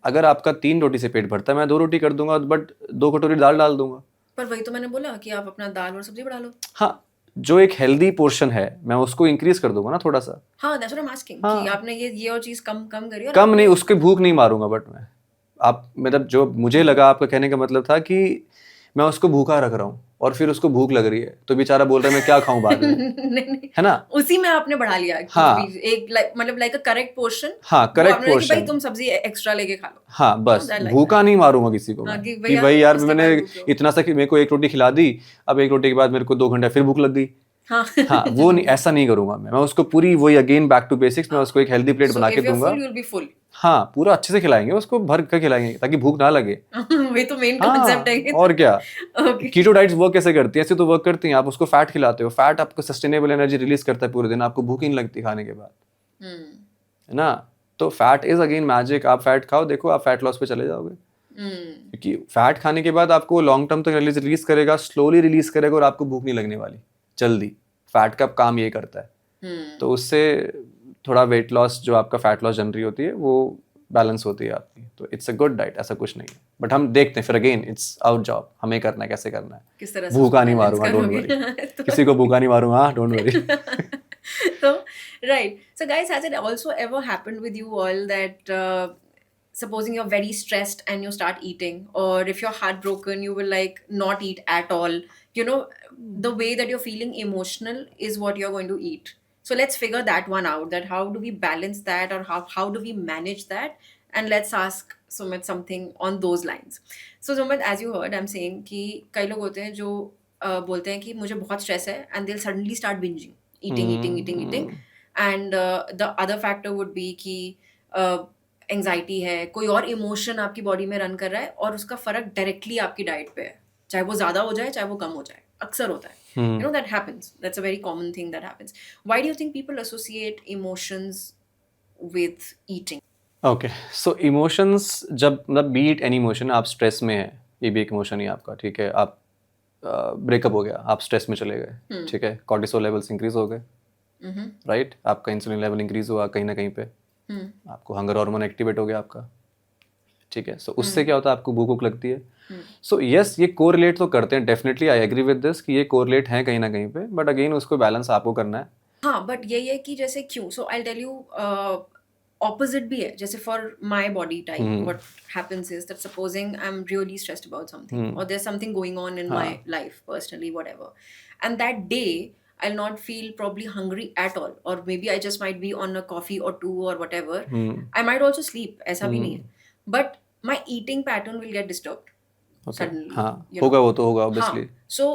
अगर आपका 3 रोटी से पेट भरता है, मैं 2 रोटी कर दूंगा, बट 2 कटोरी दाल डाल दूंगा। पर वही तो मैंने बोला कि आप अपना दाल और सब्जी बढ़ा लो। हाँ, जो एक हेल्दी पोर्शन है मैं उसको इंक्रीज कर दूंगा ना थोड़ा सा। हाँ that's what I am asking कि हाँ, आपने ये और चीज कम कम करी और कम नहीं, आपने उसके भूख नहीं मारूंगा। बट मैं आप मतलब जो मुझे लगा आपका कहने का मतलब था कि मैं उसको भूखा रख रहा हूँ और फिर उसको भूख लग रही है तो बेचारा बोल रहा है मैं क्या खाऊं बाद में, नहीं नहीं, है ना? उसी में आपने बढ़ा लिया कुछ भी, हाँ, एक मतलब लाइक अ करेक्ट पोर्शन। हाँ, वो करेक्ट आपने बोला कि भाई पोर्शन। तुम सब्जी एक्स्ट्रा लेके खा लो। हाँ, हाँ बस दैट लाइक भूखा दैट। नहीं मारूंगा किसी को हाँ मैं कि कि भैया भाई यार उसके मैंने बाद भूख लो। इतना सा कि मेरे को 1 रोटी खिला दी, अब 1 रोटी के बाद मेरे को 2 घंटे फिर भूख लग गई। हाँ हाँ, वो नहीं, ऐसा नहीं करूंगा मैं उसको पूरी वही अगेन बैक टू बेसिक्स, मैं उसको एक हेल्दी प्लेट सो बना के इफ यू आर दूंगा। Full you will be full. हाँ, पूरा अच्छे से खिलाएंगे उसको, भर कर खिलाएंगे ताकि भूख ना लगे। वही तो मेन कॉन्सेप्ट हाँ, है। और क्या। ओके। कीटो डाइट्स वर्क कैसे करती हैं? ऐसे तो वर्क करती हैं। आप उसको फैट खिलाते हो, फैट आपको सस्टेनेबल एनर्जी रिलीज करता है पूरे दिन, आपको भूख ही नहीं लगती खाने के बाद, है ना? तो फैट इज अगेन मैजिक। आप फैट खाओ, देखो आप फैट लॉस पे चले जाओगे। क्योंकि फैट खाने के बाद आपको लॉन्ग टर्म तक रिलीज करेगा, स्लोली रिलीज करेगा और आपको भूख नहीं लगने वाली जल्दी। फैट का काम ये करता है। तो उससे थोड़ा वेट लॉस, जो आपका फैट लॉस जन रही होती है, वो बैलेंस होती है आपकी। तो इट्स अ गुड डाइट, ऐसा कुछ नहीं है। बट हम देखते हैं फिर अगेन इट्स आवर जॉब, हमें करना है, कैसे करना है। किस तरह से भूखा उसको नहीं बैलेंस मारूंगा, डोंट वरी। करोगे? किसी को भूखा नहीं मारूंगा, don't worry. So right, so guys, has it also ever happened with you all that supposing you're very stressed and you start eating, or if you're heartbroken you will like not eat at all, you know, the way that you're feeling emotional is what you're going to eat. So let's figure that one out, that how do we balance that, or how do we manage that? And let's ask Sumit something on those lines. So Sumit, as you heard, I'm saying कि कई लोग होते हैं जो बोलते हैं कि मुझे बहुत स्ट्रेस है and they'll suddenly start binging, eating, and the other factor would be कि एंजाइटी है, कोई और इमोशन आपकी बॉडी में रन कर रहा है और उसका फर्क डायरेक्टली आपकी डाइट पे है, चाहे वो ज्यादा हो जाए चाहे वो कम हो जाए, अक्सर होता है। You know that happens. That's a very common thing that happens. Why do you think people associate emotions with eating? Okay, so emotions, जब मतलब बीट एनी इमोशन, आप स्ट्रेस में है, ये भी एक इमोशन ही आपका, ठीक है। आप ब्रेकअप हो गया, आप स्ट्रेस में चले गए, ठीक है, कॉर्टिसोल लेवल्स इंक्रीज हो गए, राइट? आपका इंसुलिन लेवल इंक्रीज हुआ कहीं ना कहीं पे, आपको हंगर हार्मोन एक्टिवेट हो गया आपका, ठीक है। सो उससे क्या होता है, आपको भूख भूख लगती है। सो यस, ये कोरिलेट तो करते हैं, definitely I agree with this कि ये कोरिलेट है कहीं ना कहीं पे, बट अगेन उसको बैलेंस आपको करना है। हाँ बट यही है कि जैसे क्यों, सो आई टेल यू opposite भी है, जैसे for my body type what happens is that supposing I'm really stressed about something or there's something going on in my life personally, whatever, and that day I'll not feel probably hungry at all, or maybe I just might be on a coffee or two or whatever. I might also sleep, ऐसा भी नहीं है, but my eating pattern will get disturbed suddenly. हाँ, you होगा, know. वो तो होगा हाँ, obviously. so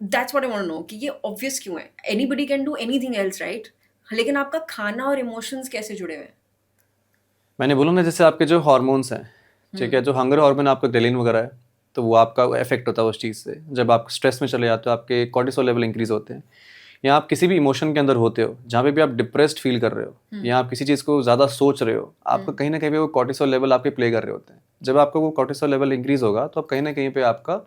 that's what I want to know कि ये obvious क्यों है? Anybody can do anything else, right? लेकिन आपका खाना और emotions कैसे जुड़े हुए हैं? मैंने बोला ना, जैसे आपके जो हार्मोन्स हैं, ठीक है, जो हंगर हार्मोन आपका ग्रेलिन वगैरह है, तो वो आपका इफेक्ट होता है उस चीज़ से। जब आप स्ट्रेस में चले जाते हो, आपके कॉर्टिसोल लेवल इंक्रीज होते हैं, या आप किसी भी इमोशन के अंदर होते हो, जहाँ पे भी आप डिप्रेस्ड फील कर रहे हो, या आप किसी चीज़ को ज़्यादा सोच रहे हो, आपका कहीं ना कहीं पे वो कॉर्टिसोल लेवल आपके प्ले कर रहे होते हैं। जब आपका वो कॉर्टिसोल लेवल इंक्रीज होगा तो आप कहीं ना कहीं पे आपका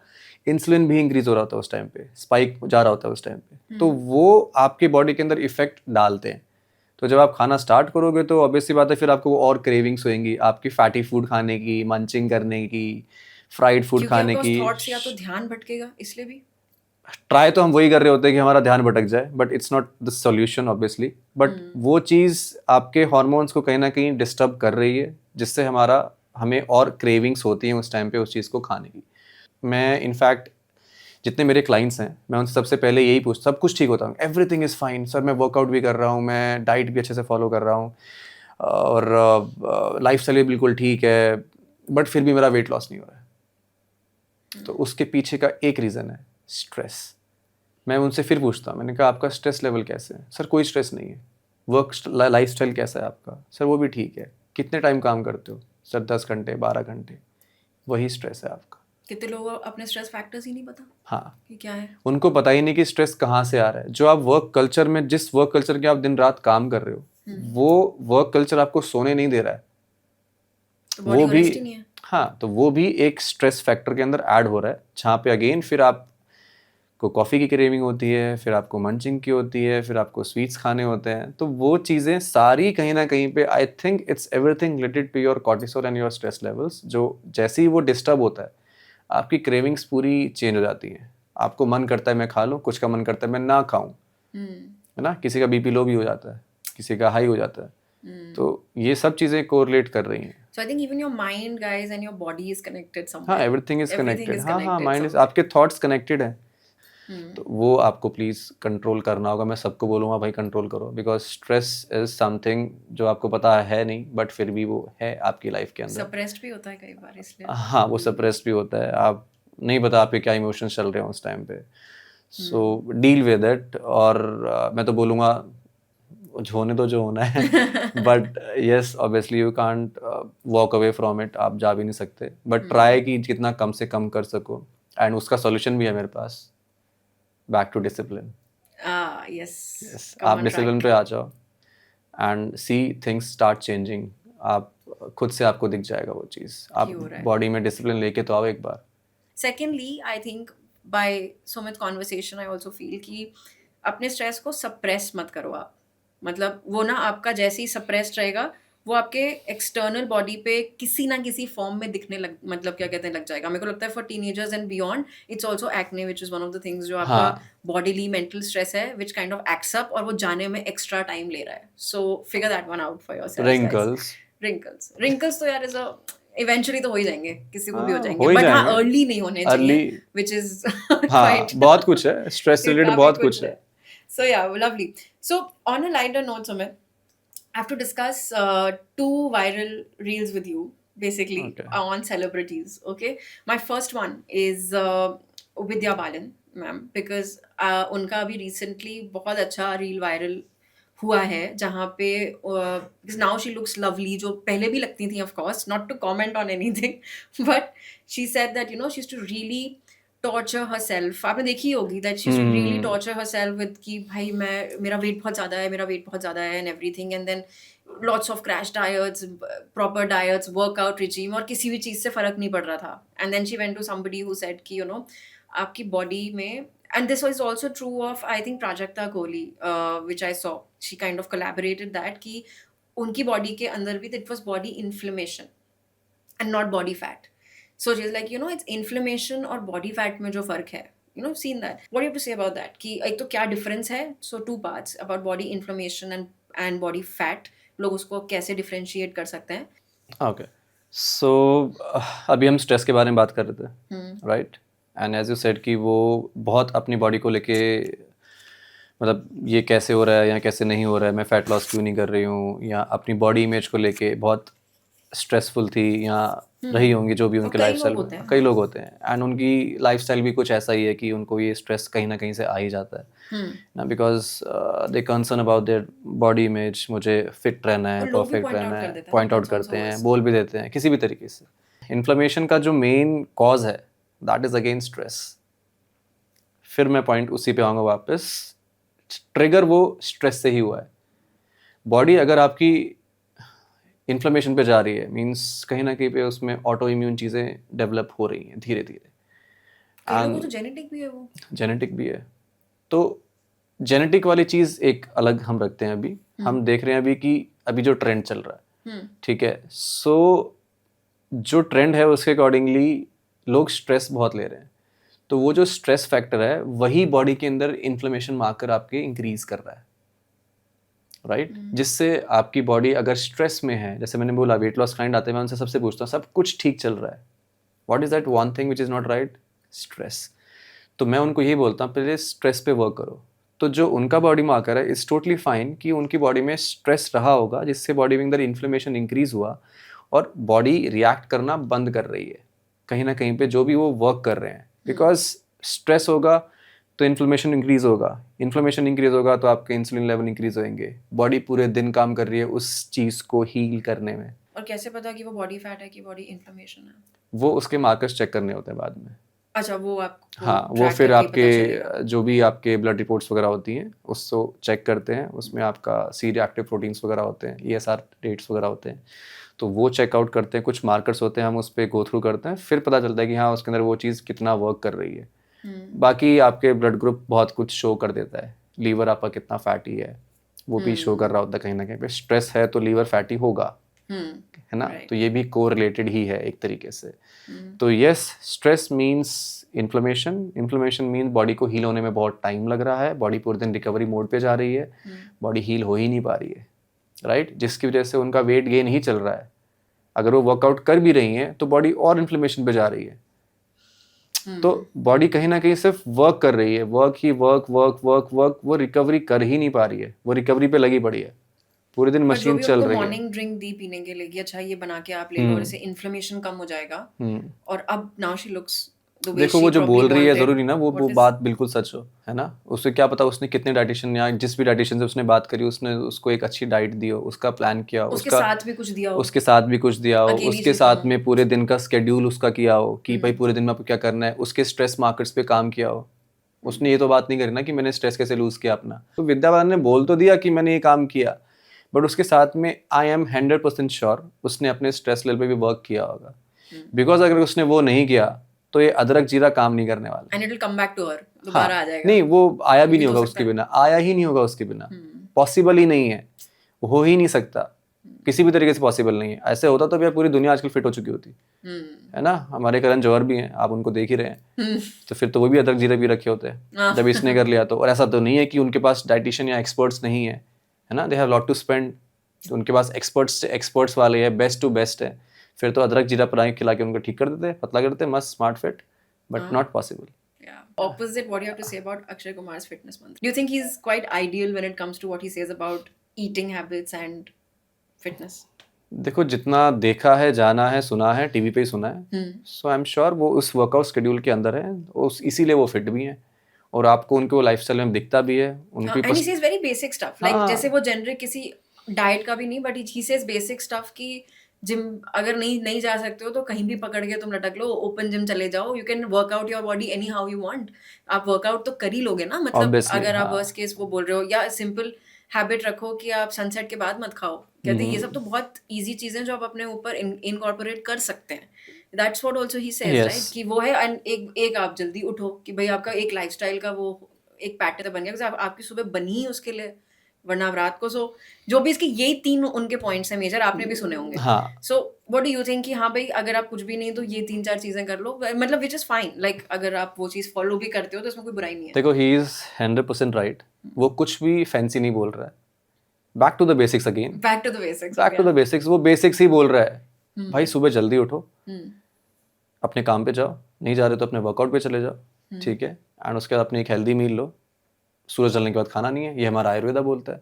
इंसुलिन भी इंक्रीज हो रहा होता है उस टाइम पे, स्पाइक जा रहा होता है उस टाइम पे, तो वो आपकी बॉडी के अंदर इफेक्ट डालते हैं। तो जब आप खाना स्टार्ट करोगे तो ऑब्वियसली बात है, फिर आपको और क्रेविंग्स होएंगी आपकी, फैटी फूड खाने की, मंचिंग करने की, फ्राइड फूड क्योंकि खाने आपका की। थॉट्स या तो ध्यान भटकेगा, इसलिए भी। ट्राई तो हम वही कर रहे होते हैं कि हमारा ध्यान भटक जाए, but it's not the solution obviously. But वो चीज़ आपके हॉर्मोन्स को कहीं ना कहीं डिस्टर्ब कर रही है, जिससे हमें और क्रेविंग्स होती हैं उस टाइम पे उस चीज़ को खाने की। मैं इनफैक्ट जितने मेरे क्लाइंट्स हैं, मैं उनसे सबसे पहले यही पूछता, सब कुछ ठीक होता हूँ, एवरीथिंग इज़ फाइन सर, मैं वर्कआउट भी कर रहा हूँ, मैं डाइट भी अच्छे से फॉलो कर रहा हूँ, और लाइफस्टाइल भी बिल्कुल ठीक है, बट फिर भी मेरा वेट लॉस नहीं हो रहा है। तो उसके पीछे का एक रीज़न है स्ट्रेस। मैं उनसे फिर पूछता हूँ, मैंने कहा आपका स्ट्रेस लेवल कैसे है? सर कोई स्ट्रेस नहीं है। वर्क लाइफस्टाइल कैसा है आपका? सर वो भी ठीक है। कितने टाइम काम करते हो? सर 10 घंटे 12 घंटे। वही स्ट्रेस है आपका। कितने लोगों को अपने स्ट्रेस फैक्टर्स ही नहीं पता हाँ, कि क्या है। उनको पता ही नहीं कि स्ट्रेस कहाँ से आ रहा है। जो आप वर्क कल्चर में, जिस वर्क कल्चर के आप दिन रात काम कर रहे हो, वो वर्क कल्चर आपको सोने नहीं दे रहा है। तो वो बॉडी को भी, रेस्ट ही नहीं है। हाँ, तो वो भी एक स्ट्रेस फैक्टर के अंदर ऐड हो रहा है, जहाँ पे अगेन फिर आपको कॉफ़ी की क्रेविंग होती है, फिर आपको मंचिंग की होती है, फिर आपको स्वीट्स खाने होते हैं। तो वो चीज़ें सारी कहीं ना कहीं पे, I think it's everything related to your cortisol and your stress levels. जो जैसे ही वो डिस्टर्ब होता है, आपकी क्रेविंग्स पूरी चेंज हो जाती हैं। आपको मन करता है मैं खा लूँ, कुछ का मन करता है मैं ना खाऊं, है ना। किसी का बीपी लो भी हो जाता है, किसी का हाई हो जाता है। तो ये सब चीज़ें कोरिलेट कर रही हैं। So I think even your mind, guys, and your body is connected हाँ, somewhere. Everything is Everything connected. is हाँ हाँ, connected माइंड इज, somewhere. आपके थॉट्स कनेक्टेड हैं। तो वो आपको प्लीज़ कंट्रोल करना होगा। मैं सबको बोलूँगा भाई कंट्रोल करो, बिकॉज स्ट्रेस इज समथिंग जो आपको पता है नहीं, बट फिर भी वो है आपकी लाइफ के अंदर। Suppressed भी होता है कई बार इसलिए। हाँ, वो सप्रेस्ड भी होता है। आप नहीं पता आपके क्या इमोशंस चल रहे हैं उस टाइम पे। सो डील विद इट। और मैं तो बोलूँगा होने दो जो होना है। But yes, obviously you can't walk away from it. आप जा भी नहीं सकते, बट ट्राई कि जितना कम से कम कर सको। एंड उसका सॉल्यूशन भी है मेरे पास, back to discipline. Yes. Yes, Come आप on डिसिप्लिन track. पे आ जाओ and see things start changing. आप खुद से आपको दिख जाएगा वो चीज़। आप हो रहा है। बॉडी में डिसिप्लिन लेके तो आओ एक बार। Secondly, I think by so much conversation, I also feel कि अपने स्ट्रेस को सप्रेस मत करो आप। मतलब वो ना आपका जैसे ही सप्रेस्ड रहेगा, वो आपके एक्सटर्नल बॉडी पे किसी ना किसी फॉर्म में दिखने लग, मतलब क्या कहते हैं, लग जाएगा। मेरे को लगता है for teenagers and beyond it's also acne, which is one of the things जो आपका हाँ, बॉडीली मेंटल स्ट्रेस है, which kind of acts up, और वो जाने में एक्स्ट्रा टाइम ले रहा है। So figure that one out for yourselves guys. Wrinkles. Wrinkles तो यार इज अ इवेंचुअली तो हो ही जाएंगे, किसी को भी हो हाँ, जाएंगे, हो ही बट हाँ जाएंगे। अर्ली नहीं होने अर्ली, चाहिए, विच इज हाँ, क्वाइट बहुत कुछ है, स्ट्रेस रिलेटेड काफी बहुत कुछ कुछ है। है। So yeah, lovely. So on a lighter note, Sumit, I have to discuss two viral reels with you, basically Okay. on celebrities. Okay, my first one is Vidya Balan, ma'am, because उनका अभी recently बहुत अच्छा reel viral हुआ है, जहाँ पे because now she looks lovely, जो पहले भी लगती थी, of course, not to comment on anything, but she said that you know she used to really torture herself. आपने देखी होगी that she used to really torture herself with कि भाई मैं, मेरा वेट बहुत ज़्यादा है, मेरा वेट बहुत ज़्यादा है and everything, and then lots of crash diets, proper diets, workout regime, और किसी भी चीज़ से फ़र्क नहीं पड़ रहा था. And then she went to somebody who said कि you know आपकी body में, and this was also true of I think Prajakta Kohli, which I saw, she kind of collaborated that कि उनकी body के अंदर भी it was body inflammation and not body fat. So she's like, you know, it's inflammation और body fat में जो फ़र्क है, you know, seen that. What do you have to say about that? कि एक तो क्या difference है? So two parts about body inflammation and body fat. लोग उसको कैसे differentiate कर सकते हैं? ओके, सो अभी हम स्ट्रेस के बारे में बात कर रहे थे, right. And as you said कि वो बहुत अपनी बॉडी को लेके, मतलब ये कैसे हो रहा है या कैसे नहीं हो रहा है, मैं फ़ैट लॉस क्यों नहीं कर रही हूँ, या अपनी बॉडी इमेज को लेके बहुत स्ट्रेसफुल थी या रही होंगी, जो भी उनके कई लाइफस्टाइल लोग होते हैं, कई लोग होते हैं। एंड उनकी लाइफस्टाइल भी कुछ ऐसा ही है कि उनको ये स्ट्रेस कहीं ना कहीं से आ ही जाता है ना, because they concern about their body image. मुझे फिट रहना है, और लोग भी परफेक्ट point out रहना कर है, देते हैं, पॉइंट आउट that's also करते हैं, worse. बोल भी देते हैं किसी भी तरीके से। इन्फ्लेमेशन का जो मेन कॉज है दैट इज अगेन स्ट्रेस। फिर मैं पॉइंट उसी पे आऊँगा वापस, ट्रिगर वो स्ट्रेस से ही हुआ है। बॉडी अगर आपकी इन्फ्लेमेशन पे जा रही है, मींस कहीं ना कहीं पे उसमें ऑटो इम्यून चीज़ें डेवलप हो रही हैं धीरे धीरे। कई लोगों को तो जेनेटिक भी है वो। जेनेटिक भी है, तो जेनेटिक वाली चीज़ एक अलग हम रखते हैं। अभी हम देख रहे हैं अभी कि अभी जो ट्रेंड चल रहा है, ठीक है। सो जो ट्रेंड है उसके अकॉर्डिंगली लोग स्ट्रेस बहुत ले रहे हैं, तो वो जो स्ट्रेस फैक्टर है वही बॉडी के अंदर इन्फ्लेमेशन मार्कर आपके इंक्रीज कर रहा है, राइट। जिससे आपकी बॉडी अगर स्ट्रेस में है, जैसे मैंने बोला वेट लॉस क्लाइंट आते हैं, मैं उनसे सबसे पूछता हूँ सब कुछ ठीक चल रहा है, what is that one thing which is not right? Stress. तो मैं उनको यही बोलता हूँ पहले स्ट्रेस पे वर्क करो, तो जो उनका बॉडी मार्कर है इज़ टोटली फाइन कि उनकी बॉडी में स्ट्रेस रहा होगा जिससे बॉडी में अंदर इन्फ्लेमेशन इंक्रीज हुआ और बॉडी रिएक्ट करना बंद कर रही है कहीं ना कहीं पे जो भी वो वर्क कर रहे हैं, बिकॉज स्ट्रेस होगा तो इन्फ्लेमेशन इंक्रीज होगा तो आपके इंसुलिन लेवल इंक्रीज होंगे, बॉडी पूरे दिन काम कर रही है उस चीज़ को हील करने में। और कैसे पता कि वो बॉडी फैट है कि बॉडी इन्फ्लेमेशन है? वो उसके मार्कर्स चेक करने होते हैं बाद में। अच्छा, वो आपको हाँ, वो track फिर करके पता चलेगा। आपके जो भी आपके ब्लड रिपोर्ट्स वगैरह होती हैं उसको चेक करते हैं, उसमें आपका सी रिएक्टिव प्रोटीन्स वगैरह होते हैं, ESR रेट्स वगैरह होते हैं, तो वो चेकआउट करते हैं, कुछ मार्कर्स होते हैं, हम उस पर गो थ्रू करते हैं, फिर पता चलता है कि हाँ उसके अंदर वो चीज़ कितना वर्क कर रही है। बाकी आपके ब्लड ग्रुप बहुत कुछ शो कर देता है, लीवर आपका कितना फैटी है वो भी शो कर रहा होता है कहीं ना कहीं पे, स्ट्रेस है तो लीवर फैटी होगा, है ना, तो ये भी कोरिलेटेड ही है एक तरीके से। तो yes, stress means inflammation means body को हील होने में बहुत टाइम लग रहा है, बॉडी पूरे दिन रिकवरी मोड पे जा रही है, बॉडी हील हो ही नहीं पा रही है, राइट, जिसकी वजह से उनका वेट गेन ही चल रहा है। अगर वो वर्कआउट कर भी रही हैं तो बॉडी और इन्फ्लेमेशन पे जा रही है, तो बॉडी कहीं ना कहीं सिर्फ वर्क कर रही है, वर्क, वो रिकवरी कर ही नहीं पा रही है, वो रिकवरी पे लगी पड़ी है, पूरे दिन मशीन चल रही है। मॉर्निंग ड्रिंक दी पीने के लिए कि अच्छा ये बना के आप ले लो और इससे इन्फ्लेमेशन कम हो जाएगा, और अब now she looks the way देखो शी वो जो बोल probably रही है wanted. जरूरी ना वो What is- बात बिल्कुल सच हो, है ना, उससे क्या पता उसने कितने डाइटिशियन या जिस भी डाइटिशियन से उसने बात करी उसने उसको एक अच्छी डाइट दी हो, उसका प्लान किया हो, उसके उसका साथ भी कुछ दिया हो, उसके साथ भी कुछ दिया हो, अकेली उसके से साथ तो- में पूरे दिन का स्केड्यूल उसका किया हो कि भाई पूरे दिन में आपको क्या करना है, उसके स्ट्रेस मार्कर्स पे काम किया हो। उसने ये तो बात नहीं करी ना कि मैंने स्ट्रेस कैसे लूज किया अपना, तो विद्या बालन ने बोल तो दिया कि मैंने ये काम किया, बट उसके साथ में आई एम 100% श्योर उसने अपने स्ट्रेस लेवल पे भी वर्क किया होगा, बिकॉज अगर उसने वो नहीं किया तो ये अदरक जीरा काम नहीं करने वाला। and it will come back to her, दोबारा आ जाएगा। नहीं, वो आया भी भी नहीं तो होगा सकता उसके है। बिना, आया ही नहीं होगा उसके बिना, पॉसिबल ही नहीं है, हो ही नहीं सकता, किसी भी तरीके से पॉसिबल नहीं है। ऐसे होता तो भैया पूरी दुनिया आजकल फिट हो चुकी होती, है ना, हमारे करण जौहर भी हैं, आप उनको देख ही रहे हैं, तो फिर तो वो भी अदरक जीरे भी रखे होते हैं जब इसने कर लिया तो। और ऐसा तो नहीं है कि उनके पास डाइटिशियन या एक्सपर्ट्स नहीं है ना, they have lot to spend, उनके पास एक्सपर्ट्स वाले हैं, बेस्ट टू बेस्ट है, फिर तो अदरक जीरा पराई खिला के उनको ठीक कर देते, पतला कर देते, मस्त smart fit, but not possible. Yeah. Opposite, what do you have to say about Akshay Kumar's fitness mantra? Do you think he's quite ideal when it comes to what he says about eating habits and fitness? देखो जितना देखा है, जाना है, सुना है, TV पे ही सुना है, सो आई एम श्योर वो उस वर्कआउट शेड्यूल के अंदर है, इसीलिए वो फिट भी हैं और आपको उनके वो लाइफस्टाइल में दिखता भी है उनकी And he says very basic stuff. Like जैसे वो generic किसी डाइट का भी नहीं, but he says basic stuff कि जिम अगर नहीं जा सकते हो तो कहीं भी पकड़ के तुम लटक लो, ओपन जिम चले जाओ, you can work out your body any how you want. आप वर्कआउट तो कर ही लोगे ना, मतलब Obviously, अगर आप हाँ। वर्स्ट केस वो बोल रहे हो, या सिंपल हैबिट रखो कि आप सनसेट के बाद मत खाओ, कहते हैं ये सब तो बहुत इजी चीजें जो आप अपने ऊपर इनकॉर्पोरेट कर सकते हैं। That's what also he says, Yes. Right, कि वो है। एंड एक आप जल्दी उठो कि भाई आपका एक लाइफस्टाइल का वो एक पैटर्न बन गया, आपकी सुबह बनी ही उसके लिए, वरना आप रात को सो, जो भी इसके यही तीन उनके पॉइंट्स हैं मेजर, आपने भी सुने होंगे। हाँ। So what do you think कि हाँ भाई अगर आप कुछ भी नहीं तो ये 3-4 चीजें कर लो, मतलब विच इज फाइन, लाइक अगर आप वो चीज फॉलो भी करते हो तो इसमें कोई बुराई नहीं है। देखो ही इज 100% राइट, वो कुछ भी फैंसी नहीं बोल रहा है, back to the basics again, back to the basics, back to the basics, वो बेसिक्स ही बोल रहा है। भाई सुबह जल्दी उठो, अपने काम पे जाओ, नहीं जा रहे तो अपने वर्कआउट पे चले जाओ, ठीक है, एंड उसके बाद अपनी एक हेल्दी मील लो, सूरज चलने के बाद खाना नहीं है, ये हमारा आयुर्वेदा बोलता है।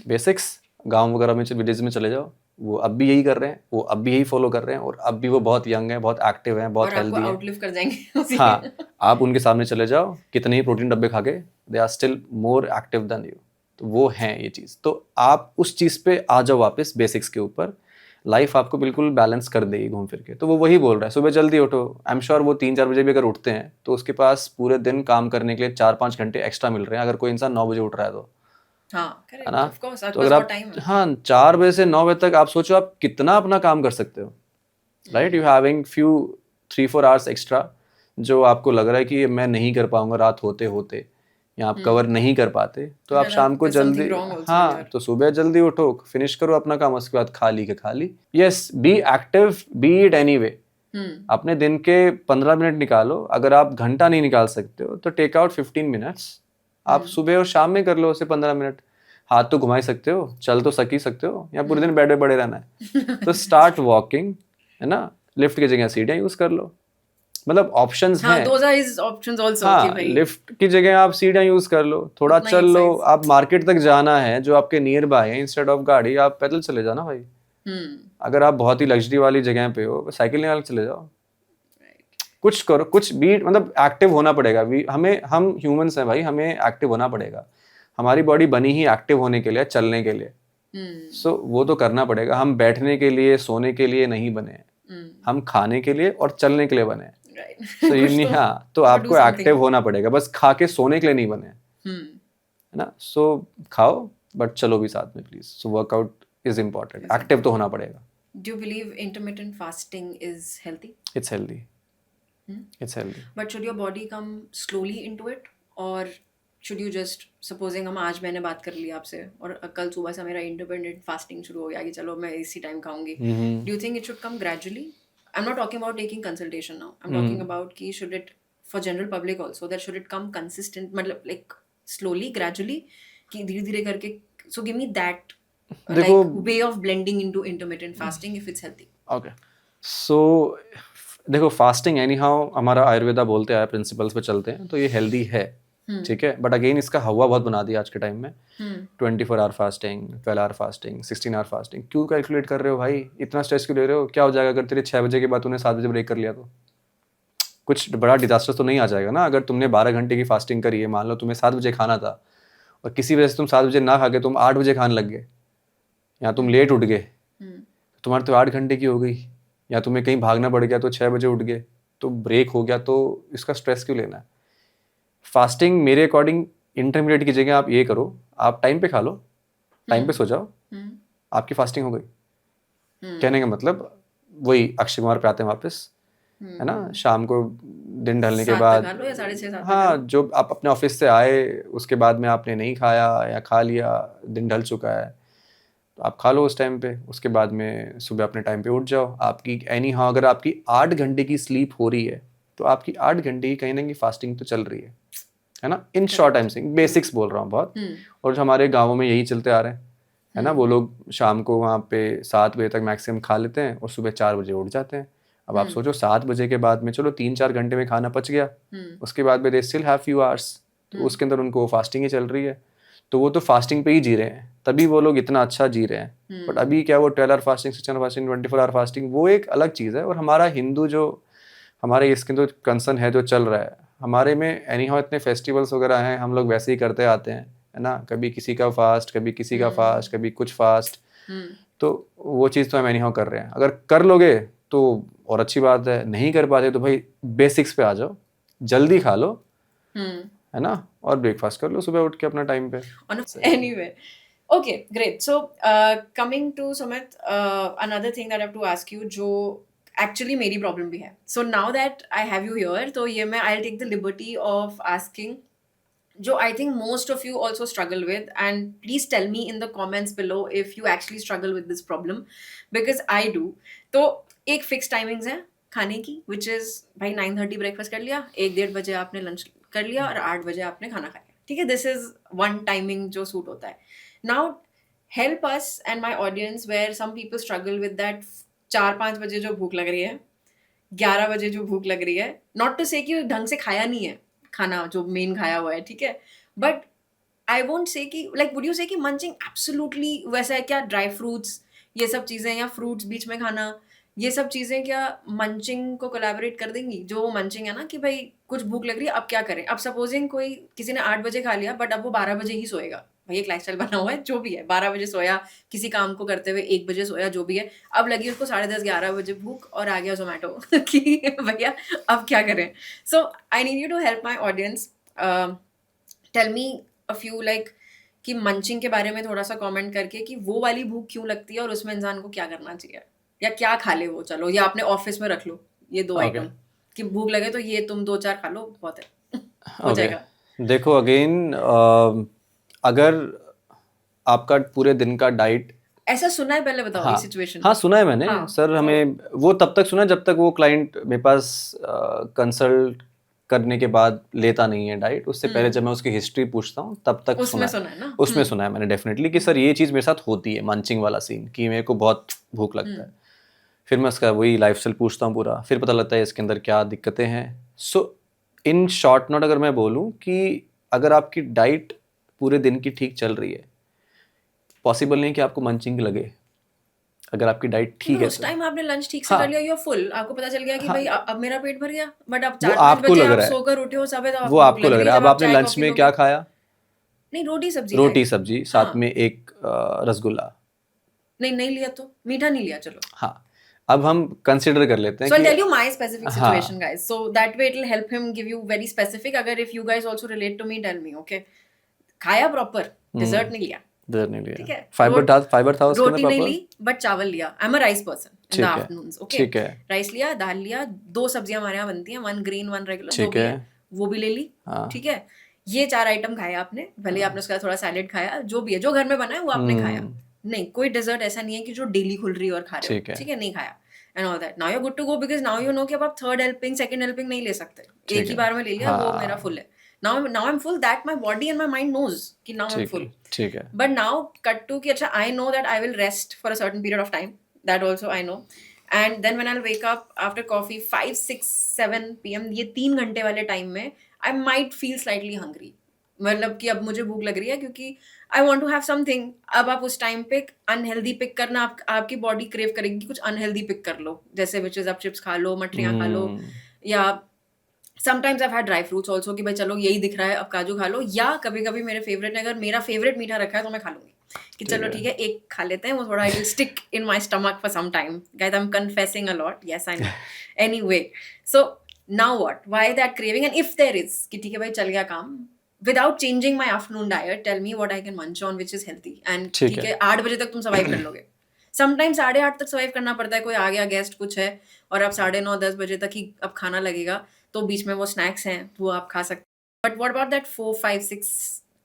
बेसिक्स गांव वगैरह में विलेज में चले जाओ, वो अब भी यही कर रहे हैं, वो अब भी यही फॉलो कर रहे हैं, और अब भी वो बहुत यंग है, बहुत एक्टिव है, बहुत हेल्दी है, आउटलिव कर जाएंगे उसी हाँ, आप उनके सामने चले जाओ, कितने ही प्रोटीन डब्बे खा के, they are still more active than you, तो वो हैं ये चीज़। तो आप उस चीज़ पे आ जाओ वापस बेसिक्स के ऊपर, लाइफ आपको बिल्कुल बैलेंस कर देगी घूम फिर के। तो वो वही बोल रहा है, सुबह जल्दी उठो, आई एम श्योर वो 3-4 बजे भी अगर उठते हैं तो उसके पास पूरे दिन काम करने के लिए 4-5 घंटे एक्स्ट्रा मिल रहे हैं, अगर कोई इंसान 9 बजे उठ रहा है तो, हाँ, करेक्ट, है ना, ऑफ कोर्स, तो अगर आप हाँ 4 बजे से 9 बजे तक आप सोचो आप कितना अपना काम कर सकते हो, right, you having few 3-4 hours extra जो आपको लग रहा है कि मैं नहीं कर पाऊंगा रात होते होते, या आप कवर नहीं कर पाते, तो आप शाम को जल्दी, हाँ, तो सुबह जल्दी उठो, फिनिश करो अपना काम, उसके बाद खा ली। Yes, be active, be it anyway, अपने दिन के 15 मिनट निकालो, अगर आप घंटा नहीं निकाल सकते हो तो टेक आउट 15 मिनट्स, आप सुबह और शाम में कर लो उसे 15 मिनट, हाथ तो घुमा ही सकते हो, चल तो सक ही सकते हो, या पूरे दिन बेड पे पड़े रहना है, तो स्टार्ट वॉकिंग, है ना, लिफ्ट की जगह सीढ़ियाँ यूज कर लो, मतलब ऑप्शंस हाँ, हैं। those are his options also कि हाँ, भाई लिफ्ट की जगह आप सीढ़ियाँ यूज कर लो, थोड़ा उतना चल लो, exercise। आप मार्केट तक जाना है जो आपके नियर बाय है, इंस्टेड ऑफ गाड़ी आप पैदल चले जाओ ना भाई। अगर आप बहुत ही लग्जरी वाली जगह पे हो, साइकिल निकाल के चले जाओ, कुछ करो, कुछ बीट, मतलब एक्टिव होना पड़ेगा। हमें, हम ह्यूमंस हैं भाई, हमें एक्टिव होना पड़ेगा। हमारी बॉडी बनी ही एक्टिव होने के लिए, चलने के लिए। सो वो तो करना पड़ेगा। हम बैठने के लिए, सोने के लिए नहीं बने हैं, हम खाने के लिए और चलने के लिए बने हैं। राइट सो कुछ नहीं, तो हाँ, तो do आपको something। एक्टिव होना पड़ेगा, बस खा के सोने के लिए नहीं बने हैं, है ना। सो खाओ बट चलो भी साथ में please. So workout is important, active तो होना पड़ेगा। Do you believe intermittent fasting is healthy? It's healthy, it's healthy. But should your body come slowly into it, or should you just, supposing हम आज मैंने बात कर ली आपसे और कल सुबह से मेरा इंडिपेंडेंट फास्टिंग शुरू हो गया कि चलो मैं इसी टाइम खाऊंगी, do you think it should come gradually? I'm not talking about taking consultation now. I'm talking about कि should it, for general public also, that should it come consistent, मतलब like slowly, gradually, कि धीरे धीरे करके, so give me that देखो, like way of blending into intermittent fasting if it's healthy. Okay, so देखो, fasting any how हमारा आयुर्वेदा बोलते हैं, प्रिंसिपल्स पे चलते हैं, तो ये हेल्दी है, ठीक है। बट अगेन इसका हवा बहुत बना दिया आज के टाइम में। 24 hour fasting, 12 hour fasting, 16 hour fasting, क्यों कैलकुलेट कर रहे हो भाई? इतना स्ट्रेस क्यों ले रहे हो? क्या हो जाएगा अगर तेरे 6 बजे के बाद तूने 7 बजे ब्रेक कर लिया तो? कुछ बड़ा डिजास्टर तो नहीं आ जाएगा ना। अगर तुमने 12 घंटे की फास्टिंग करी है, मान लो तुम्हें 7 बजे खाना था और किसी वजह से तुम 7 बजे ना खा के तुम 8 बजे खाने लग गए, या तुम लेट उठ गए, तुम्हारी तो 8 घंटे की हो गई, या तुम्हें कहीं भागना पड़ गया तो 6 बजे उठ गए, तो ब्रेक हो गया, तो इसका स्ट्रेस क्यों लेना है? फास्टिंग मेरे अकॉर्डिंग इंटरमीडिएट की जगह आप ये करो, आप टाइम पे खा लो, टाइम पे सो जाओ, आपकी फास्टिंग हो गई। कहने का मतलब वही अक्षय कुमार पे आते हैं वापस, है ना, शाम को दिन ढलने के 7 बाद, तक खा लो या 6:30 7 तक हाँ, जो आप अपने ऑफिस से आए उसके बाद में आपने नहीं खाया या खा लिया, दिन ढल चुका है, तो आप खा लो उस टाइम पे। उसके बाद में सुबह अपने टाइम पे उठ जाओ। आपकी एनी हाँ, अगर आपकी 8 घंटे की स्लीप हो रही है तो आपकी 8 घंटे की कहीं ना कहीं फास्टिंग तो चल रही है ना। इन शॉर्ट टाइम से बेसिक्स बोल रहा हूँ बहुत। और जो हमारे गाँवों में यही चलते आ रहे हैं, है ना, वो लोग शाम को वहाँ पे 7 बजे तक मैक्सिमम खा लेते हैं और सुबह 4 बजे उठ जाते हैं। अब आप सोचो 7 बजे के बाद में चलो 3-4 घंटे में खाना पच गया, उसके बाद में they still have few hours, तो उसके अंदर उनको फास्टिंग ही चल रही है, तो वो तो फास्टिंग पे ही जी रहे हैं, तभी वो लोग इतना अच्छा जी रहे हैं। बट अभी क्या वो 12 hour fasting, 16 hour fasting, 24 hour fasting, वो एक अलग चीज़ है। और हमारा हिंदू जो हमारे इसके जो कंसर्न है, जो चल रहा है हमारे में, एनी हाउ इतने फेस्टिवल्स वगैरह हैं, हम लोग वैसे ही करते आते हैं, है ना, कभी किसी का फास्ट, कभी किसी का फास्ट, कभी कुछ फास्ट, तो वो चीज़ तो हम एनी हाउ कर रहे हैं। अगर कर लोगे तो और अच्छी बात है, नहीं कर पाते तो भाई बेसिक्स पे आ जाओ, जल्दी खा लो, है ना, और ब्रेकफास्ट कर लो सुबह उठ के अपना टाइम पे। Anyway, okay, great. So, coming to Sumit, another thing that I have to ask you, जो actually मेरी problem भी है. So now that I have you here, तो ये मैं I'll take the liberty of asking, जो I think most of you also struggle with, and please tell me in the comments below if you actually struggle with this problem, because I do. तो एक fixed timings है खाने की, which is भाई 9:30 breakfast कर लिया, 1-1:30 बजे आपने लंच कर लिया और 8 बजे आपने खाना खाया, ठीक है। दिस इज वन टाइमिंग जो सूट होता है। Now help us and my audience where some people struggle with that 4-5 बजे जो भूख लग रही है, 11 बजे जो भूख लग रही है, नॉट टू से कि ढंग से खाया नहीं है खाना जो मेन खाया हुआ है, ठीक है, बट आई वोंट से कि लाइक वुड यू से कि मंचिंग एब्सोल्युटली वैसा है क्या? ड्राई फ्रूट्स ये सब चीज़ें या फ्रूट्स बीच में खाना, ये सब चीज़ें क्या मंचिंग को कोलैबोरेट कर देंगी? जो मंचिंग है ना कि भाई कुछ भूख लग रही है, अब क्या करें? अब सपोजिंग कोई किसी ने 8 बजे खा लिया बट अब वो 12 बजे ही सोएगा, भाई एक लाइफस्टाइल बना हुआ है, जो भी है, 12 बजे सोया, किसी काम को करते हुए 1 बजे सोया, जो भी है, अब लगी उसको 10:30-11 बजे भूख और आ गया जोमेटो कि भैया अब क्या करें? So I need you to help my audience, tell me a few like कि मंचिंग के बारे में थोड़ा सा कमेंट करके कि वो वाली भूख क्यों लगती है और उसमें इंसान को क्या करना चाहिए, या क्या खा ले वो, चलो या अपने ऑफिस में रख लो ये 2 आइटम कि भूख लगे तो ये तुम 2-4 खा लो, बहुत है हो जाएगा। देखो अगेन, अगर आपका पूरे दिन का डाइट, ऐसा सुना है, पहले बताओ हाँ, ये सिचुएशन। हाँ सुना है मैंने, हाँ, सर, हमें वो तब तक सुना जब तक वो क्लाइंट मेरे पास कंसल्ट करने के बाद लेता नहीं है डाइट, उससे पहले जब मैं उसकी हिस्ट्री पूछता हूँ तब तक उसमें सुना सुना है ना? उसमें सुना है मैंने डेफिनेटली कि सर ये चीज़ मेरे साथ होती है, मंचिंग वाला सीन, कि मेरे को बहुत भूख लगता है। फिर मैं उसका वही लाइफस्टाइल पूछता हूँ पूरा, फिर पता लगता है इसके अंदर क्या दिक्कतें हैं. सो इन शॉर्ट नोट अगर मैं बोलूँ कि अगर आपकी डाइट पूरे दिन की ठीक चल रही है, पॉसिबल नहीं कि आपको मंचिंग लगे अगर आपकी डाइट ठीक है उस तो. टाइम आपने लंच ठीक से कर हाँ लिया, यू आर फुल, आपको पता चल गया कि हाँ, भाई अब मेरा पेट भर गया, बट अब वो 4-5 आपको बजे लग आप रहा है, सोकर उठे हो सब है तो वो आपको भूख आपको लग लग रही रहा है है. जब अब आप आपने चाय लंच कॉफी में लोगे. क्या खाया? नहीं, रोटी सब्जी खाई. रोटी सब्जी, हाँ. साथ में एक रसगुल्ला. नहीं लिया तो मीठा नहीं लिया, चलो. हाँ, अब हम कंसिडर कर लेते हैं So I'll कि tell you my specific situation, हाँ. guys. So that way it'll help him give you very specific. अगर if you guys also relate to me, tell me, okay? खाया proper, dessert नहीं लिया, दर्द नहीं ठीक लिया. है. फाइबर था उसके अंदर रोटी नहीं प्रॉपर. ली, but चावल लिया. I'm a rice person in the ठीक है, afternoons, okay? ठीक है, राइस लिया, दाल लिया, 2 सब्जियां हमारे यहाँ बनती हैं, 1 ग्रीन 1 रेगुलर, जो ठीक भी है. है वो भी ले ली, हाँ ठीक है. ये 4 आइटम खाए आपने, भले आपने उसका थोड़ा सैलेड खाया, जो भी है, जो घर में बना है वो आपने खाया. नहीं, कोई डेजर्ट ऐसा नहीं है कि जो डेली खुल रही है और खा रहे ठीक हो, है, ठीक है, नहीं खाया. And all that, now you are good to go, because now you know कि अब आप थर्ड हेल्पिंग सेकंड हेल्पिंग नहीं ले सकते, एक ठीक ही है. बार में ले लिया, वो मेरा हाँ फुल है. Now I am full, that my body and my mind knows कि नाउ आई एम ठीक फुल. है, ठीक है. But now cut to कि अच्छा I know that I will rest for a certain period of time. That also I know. And then when I'll wake up after coffee 5, 6, 7 p.m. ये 3 घंटे वाले time में I might feel slightly hungry. मतलब कि अब मुझे भूख लग रही है क्योंकि I want to have something. अब आप उस टाइम पे अनहेल्दी पिक करना, आपकी बॉडी क्रेव करेगी कि कुछ अनहेल्दी पिक कर लो, जैसे विच इज आप चिप्स खा लो, मठरियाँ खा लो, या sometimes I had dry fruits also कि भाई चलो यही दिख रहा है अब काजू खा लो, या कभी कभी मेरे फेवरेट, अगर मेरा फेवरेट मीठा रखा है तो मैं खा लूंगी कि चलो ठीक है एक खा लेते हैं, वो थोड़ा it will stick in my stomach for some time. Guys I am confessing a lot, yes I know. Anyway, so now what, why that craving, and if there is कि ठीक है भाई चल गया काम, without changing my afternoon diet, tell me what I can munch on which is healthy. And ठीक ठीक है. है 8 बजे तक तुम सर्वाइव कर लोगे. समटाइम्स 8:30 तक सर्वाइव करना पड़ता है, कोई आ गया गेस्ट कुछ है और अब 9:30 10 बजे तक ही अब खाना लगेगा, तो बीच में वो स्नैक्स हैं वो आप खा सकते हैं. But what about that 4, 5, 6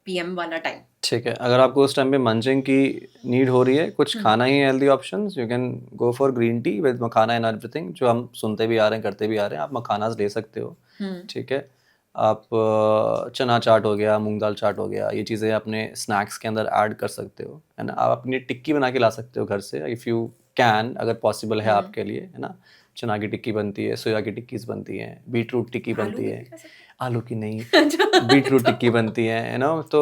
PM वाला टाइम? ठीक है, अगर आपको उस टाइम पे मंचिंग की नीड हो रही है, कुछ खाना ही healthy options, you can go for green tea with makhana and everything, जो हम सुनते भी आ रहे हैं, करते भी आ रहे हैं. आप मखानास ले सकते हो, ठीक है. आप चना चाट हो गया, मूंग दाल चाट हो गया, ये चीज़ें अपने स्नैक्स के अंदर ऐड कर सकते हो, है ना. आप अपनी टिक्की बना के ला सकते हो घर से, इफ़ यू कैन, अगर पॉसिबल है आपके लिए, है ना. चना की टिक्की बनती है, सोया की टिक्कीज बनती हैं, बीटरूट टिक्की बनती है, आलू की नहीं, बीटरूट टिक्की बनती है ना. तो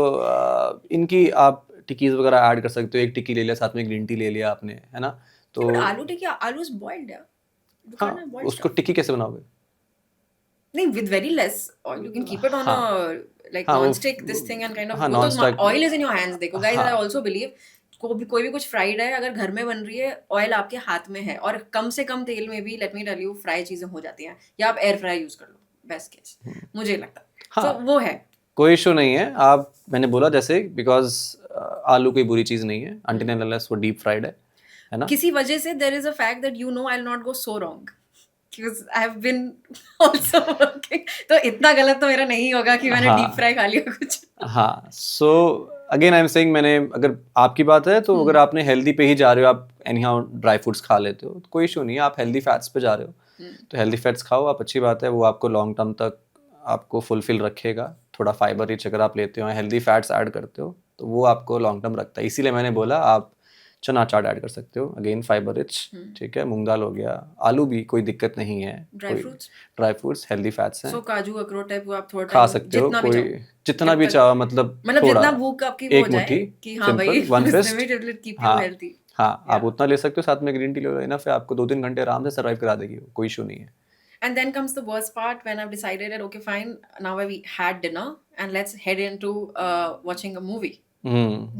इनकी आप टिक्कीज वगैरह ऐड कर सकते हो. एक टिक्की ले लिया, साथ में ग्रीन टी ले लिया आपने, है ना. तो आलू टिक्की, आलू इज बॉइल्ड है, हाँ, उसको टिक्की कैसे बनाओगे? नहीं, with very less oil you can keep it on हाँ, a like हाँ, non-stick this thing and kind of, हाँ, वो तो non-stick, oil is in your hands. देखो guys, हाँ. I also believe कोई भी कुछ फ्राइड है, अगर घर में बन रही है, ऑयल आपके हाथ में है और कम से कम तेल में भी, let me tell you, fry चीजें हो जाती हैं, या आप एयर फ्राई यूज कर लो, बेस्ट केस मुझे लगता है. हाँ, तो वो है, कोई इशू नहीं है. आप, मैंने बोला जैसे, बिकॉज आलू कोई बुरी चीज़ नहीं है until and unless वो डीप फ्राइड है ना. किसी वजह से there is a fact that you know I'll not go so wrong because I have been also working, तो इतना गलत तो मेरा नहीं होगा कि मैंने डीप फ्राई खा लिया कुछ. हाँ, so again I am saying, मैंने, अगर आपकी बात है तो अगर आपने हेल्दी पे ही जा रहे हो, आप एनी हाउ ड्राई फ्रूट्स खा लेते हो, तो कोई इशू नहीं है. आप हेल्दी फैट्स पे जा रहे हो तो हेल्दी फैट्स खाओ आप, अच्छी बात है. वो आपको लॉन्ग टर्म तक आपको फुलफिल रखेगा. थोड़ा फाइबर रिच अगर आप लेते हो, हेल्दी फैट्स ऐड करते हो, तो वो आपको लॉन्ग टर्म रखता है. इसीलिए मैंने बोला आप चना चाट ऐड कर सकते हो, अगेन फाइबर रिच, ठीक है. मूंग दाल हो गया, आलू भी कोई दिक्कत नहीं है. ड्राई फ्रूट्स हेल्दी फैट्स हैं, सो काजू अखरोट टाइप वो आप थोड़ा खा सकते हो, कोई जितना भी चाहो, मतलब जितना भूख आपकी एक मुट्ठी, कि हाँ भाई, one fist, keep you healthy. हाँ, आप उतना ले सकते हो. साथ में ग्रीन टी ले लो, इनफ है, आपको 2-3 घंटे आराम से सर्वाइव करा देगी, कोई इशू नहीं है. And then comes the worst part when I've decided that okay fine, now we had dinner and let's head into watching a movie.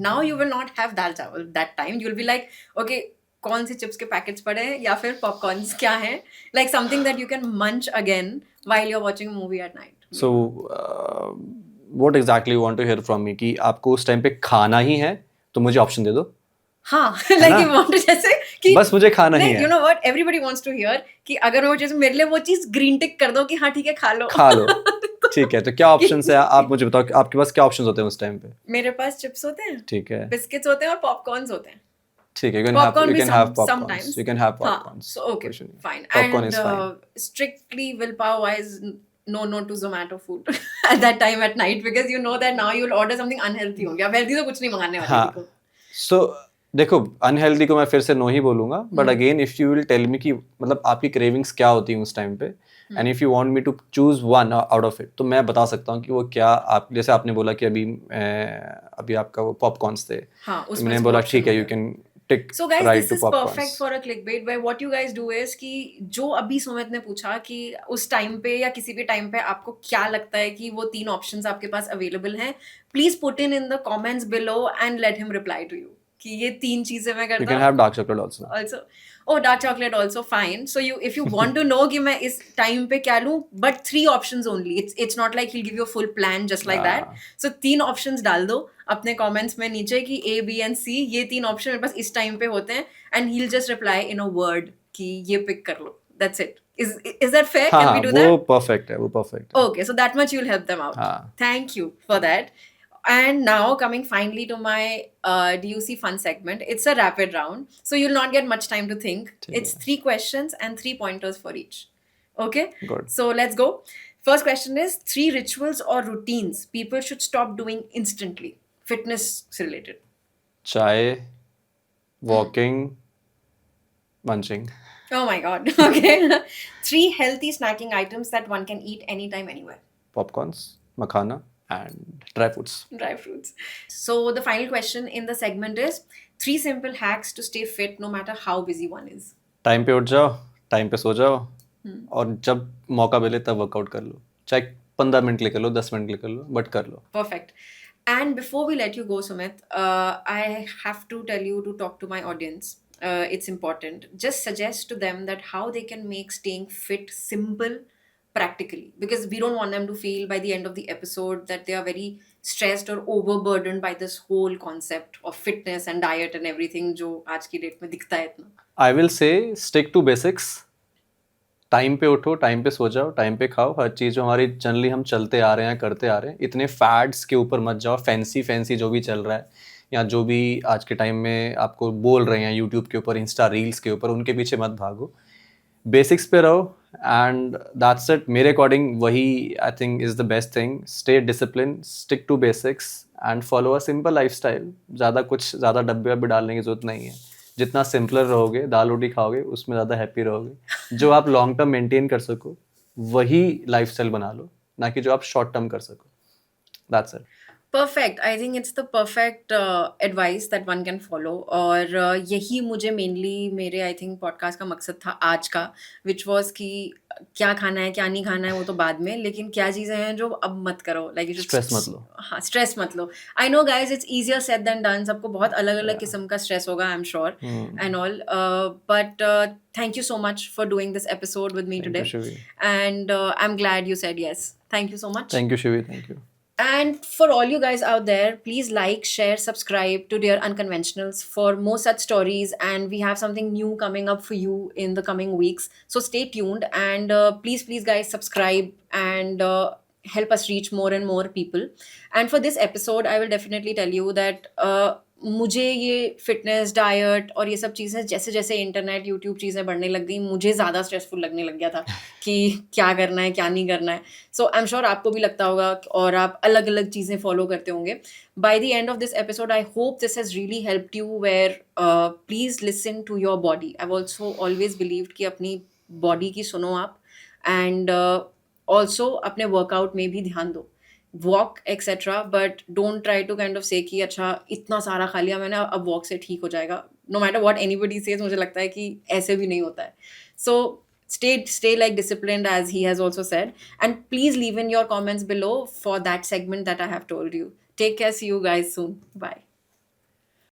Now you will not have dal chawal that time. You will be like, okay, कौन से chips के packets पड़े हैं या फिर popcorns क्या हैं, like something that you can munch again while you're watching a movie at night. So what exactly you want to hear from me कि आपको उस टाइम पे खाना ही है तो मुझे ऑप्शन दे दो. हाँ, like you want to जैसे कि बस मुझे खाना ही है. You know what? Everybody wants to hear कि अगर वो चीज़ मेरे लिए, वो चीज़ ग्रीन टिक कर दो कि हाँ ठीक है खा लो. ठीक है. तो क्या ऑप्शंस है, आप मुझे बताओ, आपके पास क्या ऑप्शंस होते हैं उस टाइम पे? मेरे पास चिप्स होते हैं, ठीक है, बिस्किट्स होते हैं और पॉपकॉर्न्स होते हैं. ठीक है, you can have popcorns. Sometimes. You can have popcorns. So okay, fine. Popcorn and is fine. Strictly willpower wise, no to Zomato food at that time at night, because you know that now you'll order something unhealthy होंगे. अब healthy तो कुछ नहीं मंगाने वाले. हाँ. So देखो unhealthy को मैं फिर से नो ही बोलूंगा, but again if you will tell me कि मतलब आपकी क्रेविंग्स क्या होती हैं उस टाइम पे, and if you want me to choose one out of it, तो मैं बता सकता हूँ कि वो क्या। आप जैसे आपने बोला कि अभी आपका वो पॉपकॉर्न्स थे, हाँ, तो उसमें मैंने से बोला option ठीक है, हो यू गया। Can tick So guys, right this too is perfect popcorns. for a clickbait where what you guys do is कि जो अभी सुमित ने पूछा कि उस टाइम पे या किसी भी टाइम पे आपको क्या लगता है कि वो 3 ऑप्शंस आपके पास अवेलेबल हैं, please put in the comments below and let him reply to you कि ये 3 चीजें मैं यू करता can have dark chocolate also. also. Oh, dark chocolate also fine. So you, if you want to know कि मैं इस time पे क्या लूँ, but 3 options only. It's not like he'll give you a full plan just like that. So 3 options डाल दो अपने comments में नीचे कि A, B and C ये 3 option मेरे पास इस time पे होते हैं, and he'll just reply in a word कि ये pick कर लो. That's it. Is that fair? हाँ Can हाँ, we do वो that? परफेक्ट है, वो परफेक्ट है। Okay, so that much you'll help them out. हाँ Thank you for that. And now coming finally to my DUC fun segment. It's a rapid round, so you'll not get much time to think. ठीक It's है, 3 questions and 3 pointers for each. Okay? Good. So let's go. First question is 3 rituals or routines people should stop doing instantly. Fitness related. चाय, walking, munching. Oh my god. Okay. 3 healthy snacking items that one can eat anytime, anywhere. Popcorns, makhana and dry fruits. Dry fruits. So the final question in the segment is 3 simple hacks to stay fit no matter how busy one is. Time पे उठ जाओ, time पे सो जाओ, और जब मौका मिले तब वर्कआउट कर लो, चाहे 15 मिनट के लिए कर लो, 10 मिनट के लिए कर लो, बट कर लो। Perfect. And before we let you go, Sumit, I have to tell you to talk to my audience. It's important. Just suggest to them that how they can make staying fit simple practically, because we don't want them to feel by the end of the episode that they are very stressed or overburdened by this whole concept of fitness and diet and everything जो आज की date में दिखता है इतना. I will say stick to basics. Time पे उठो, time पे सो जाओ, टाइम पे खाओ, हर चीज़ जो हमारी जनरली हम चलते आ रहे हैं, करते आ रहे हैं, इतने फैड्स के ऊपर मत जाओ, फैंसी फैंसी जो भी चल रहा है या जो भी आज के टाइम में आपको बोल रहे हैं यूट्यूब के ऊपर, इंस्टा रील्स के ऊपर, उनके पीछे मत भागो, बेसिक्स पे रहो, एंड दैट्स इट। मेरे अकॉर्डिंग वही I think is the best thing. Stay discipline, stick to basics and follow a simple lifestyle. ज़्यादा डब्बे वब्बे डालने की जरूरत नहीं है। जितना सिंपलर रहोगे, दाल रोटी खाओगे, उसमें ज़्यादा हैप्पी रहोगे। जो आप लॉन्ग टर्म मेंटेन कर सको वही लाइफस्टाइल बना लो, ना कि जो आप शॉर्ट टर्म कर सको। That's it. Perfect. I think it's the perfect advice that one can follow. और यही मुझे मेनली मेरे आई थिंक पॉडकास्ट का मकसद था आज का, विच वॉज कि क्या खाना है क्या नहीं खाना है वो तो बाद में, लेकिन क्या चीज़ें हैं जो अब मत करो, लाइक स्ट्रेस मत लो। हाँ, स्ट्रेस मत लो. I know guys it's easier said than done. सबको बहुत अलग अलग किस्म का स्ट्रेस होगा, I am sure and all, but thank you so much for doing this episode with me thank today you Shivi. And I am glad you said yes. Thank you so much. Thank you Shivi, thank you. And for all you guys out there, please like, share, subscribe to Dear Unconventionals for more such stories. And we have something new coming up for you in the coming weeks. So stay tuned and please, guys, subscribe and help us reach more and more people. And for this episode, I will definitely tell you that मुझे ये fitness diet और ये सब चीज़ें जैसे जैसे internet YouTube चीज़ें बढ़ने लग गई, मुझे ज़्यादा स्ट्रेसफुल लगने लग गया था कि क्या करना है क्या नहीं करना है. सो आई एम श्योर आपको भी लगता होगा और आप अलग अलग चीज़ें फॉलो करते होंगे. By the end of this episode I hope this has really helped you, where please listen to your body. I also always believed कि अपनी बॉडी की सुनो आप, एंड ऑल्सो अपने वर्कआउट में भी ध्यान दो, walk etcetera, but don't try to kind of say कि अच्छा इतना सारा खा लिया मैंने अब वॉक से ठीक हो जाएगा. No matter what anybody says, मुझे लगता है कि ऐसे भी नहीं होता है. सो stay like disciplined as he has also said, and please leave in your comments below for that segment that I have told you. Take care, see you guys soon, bye.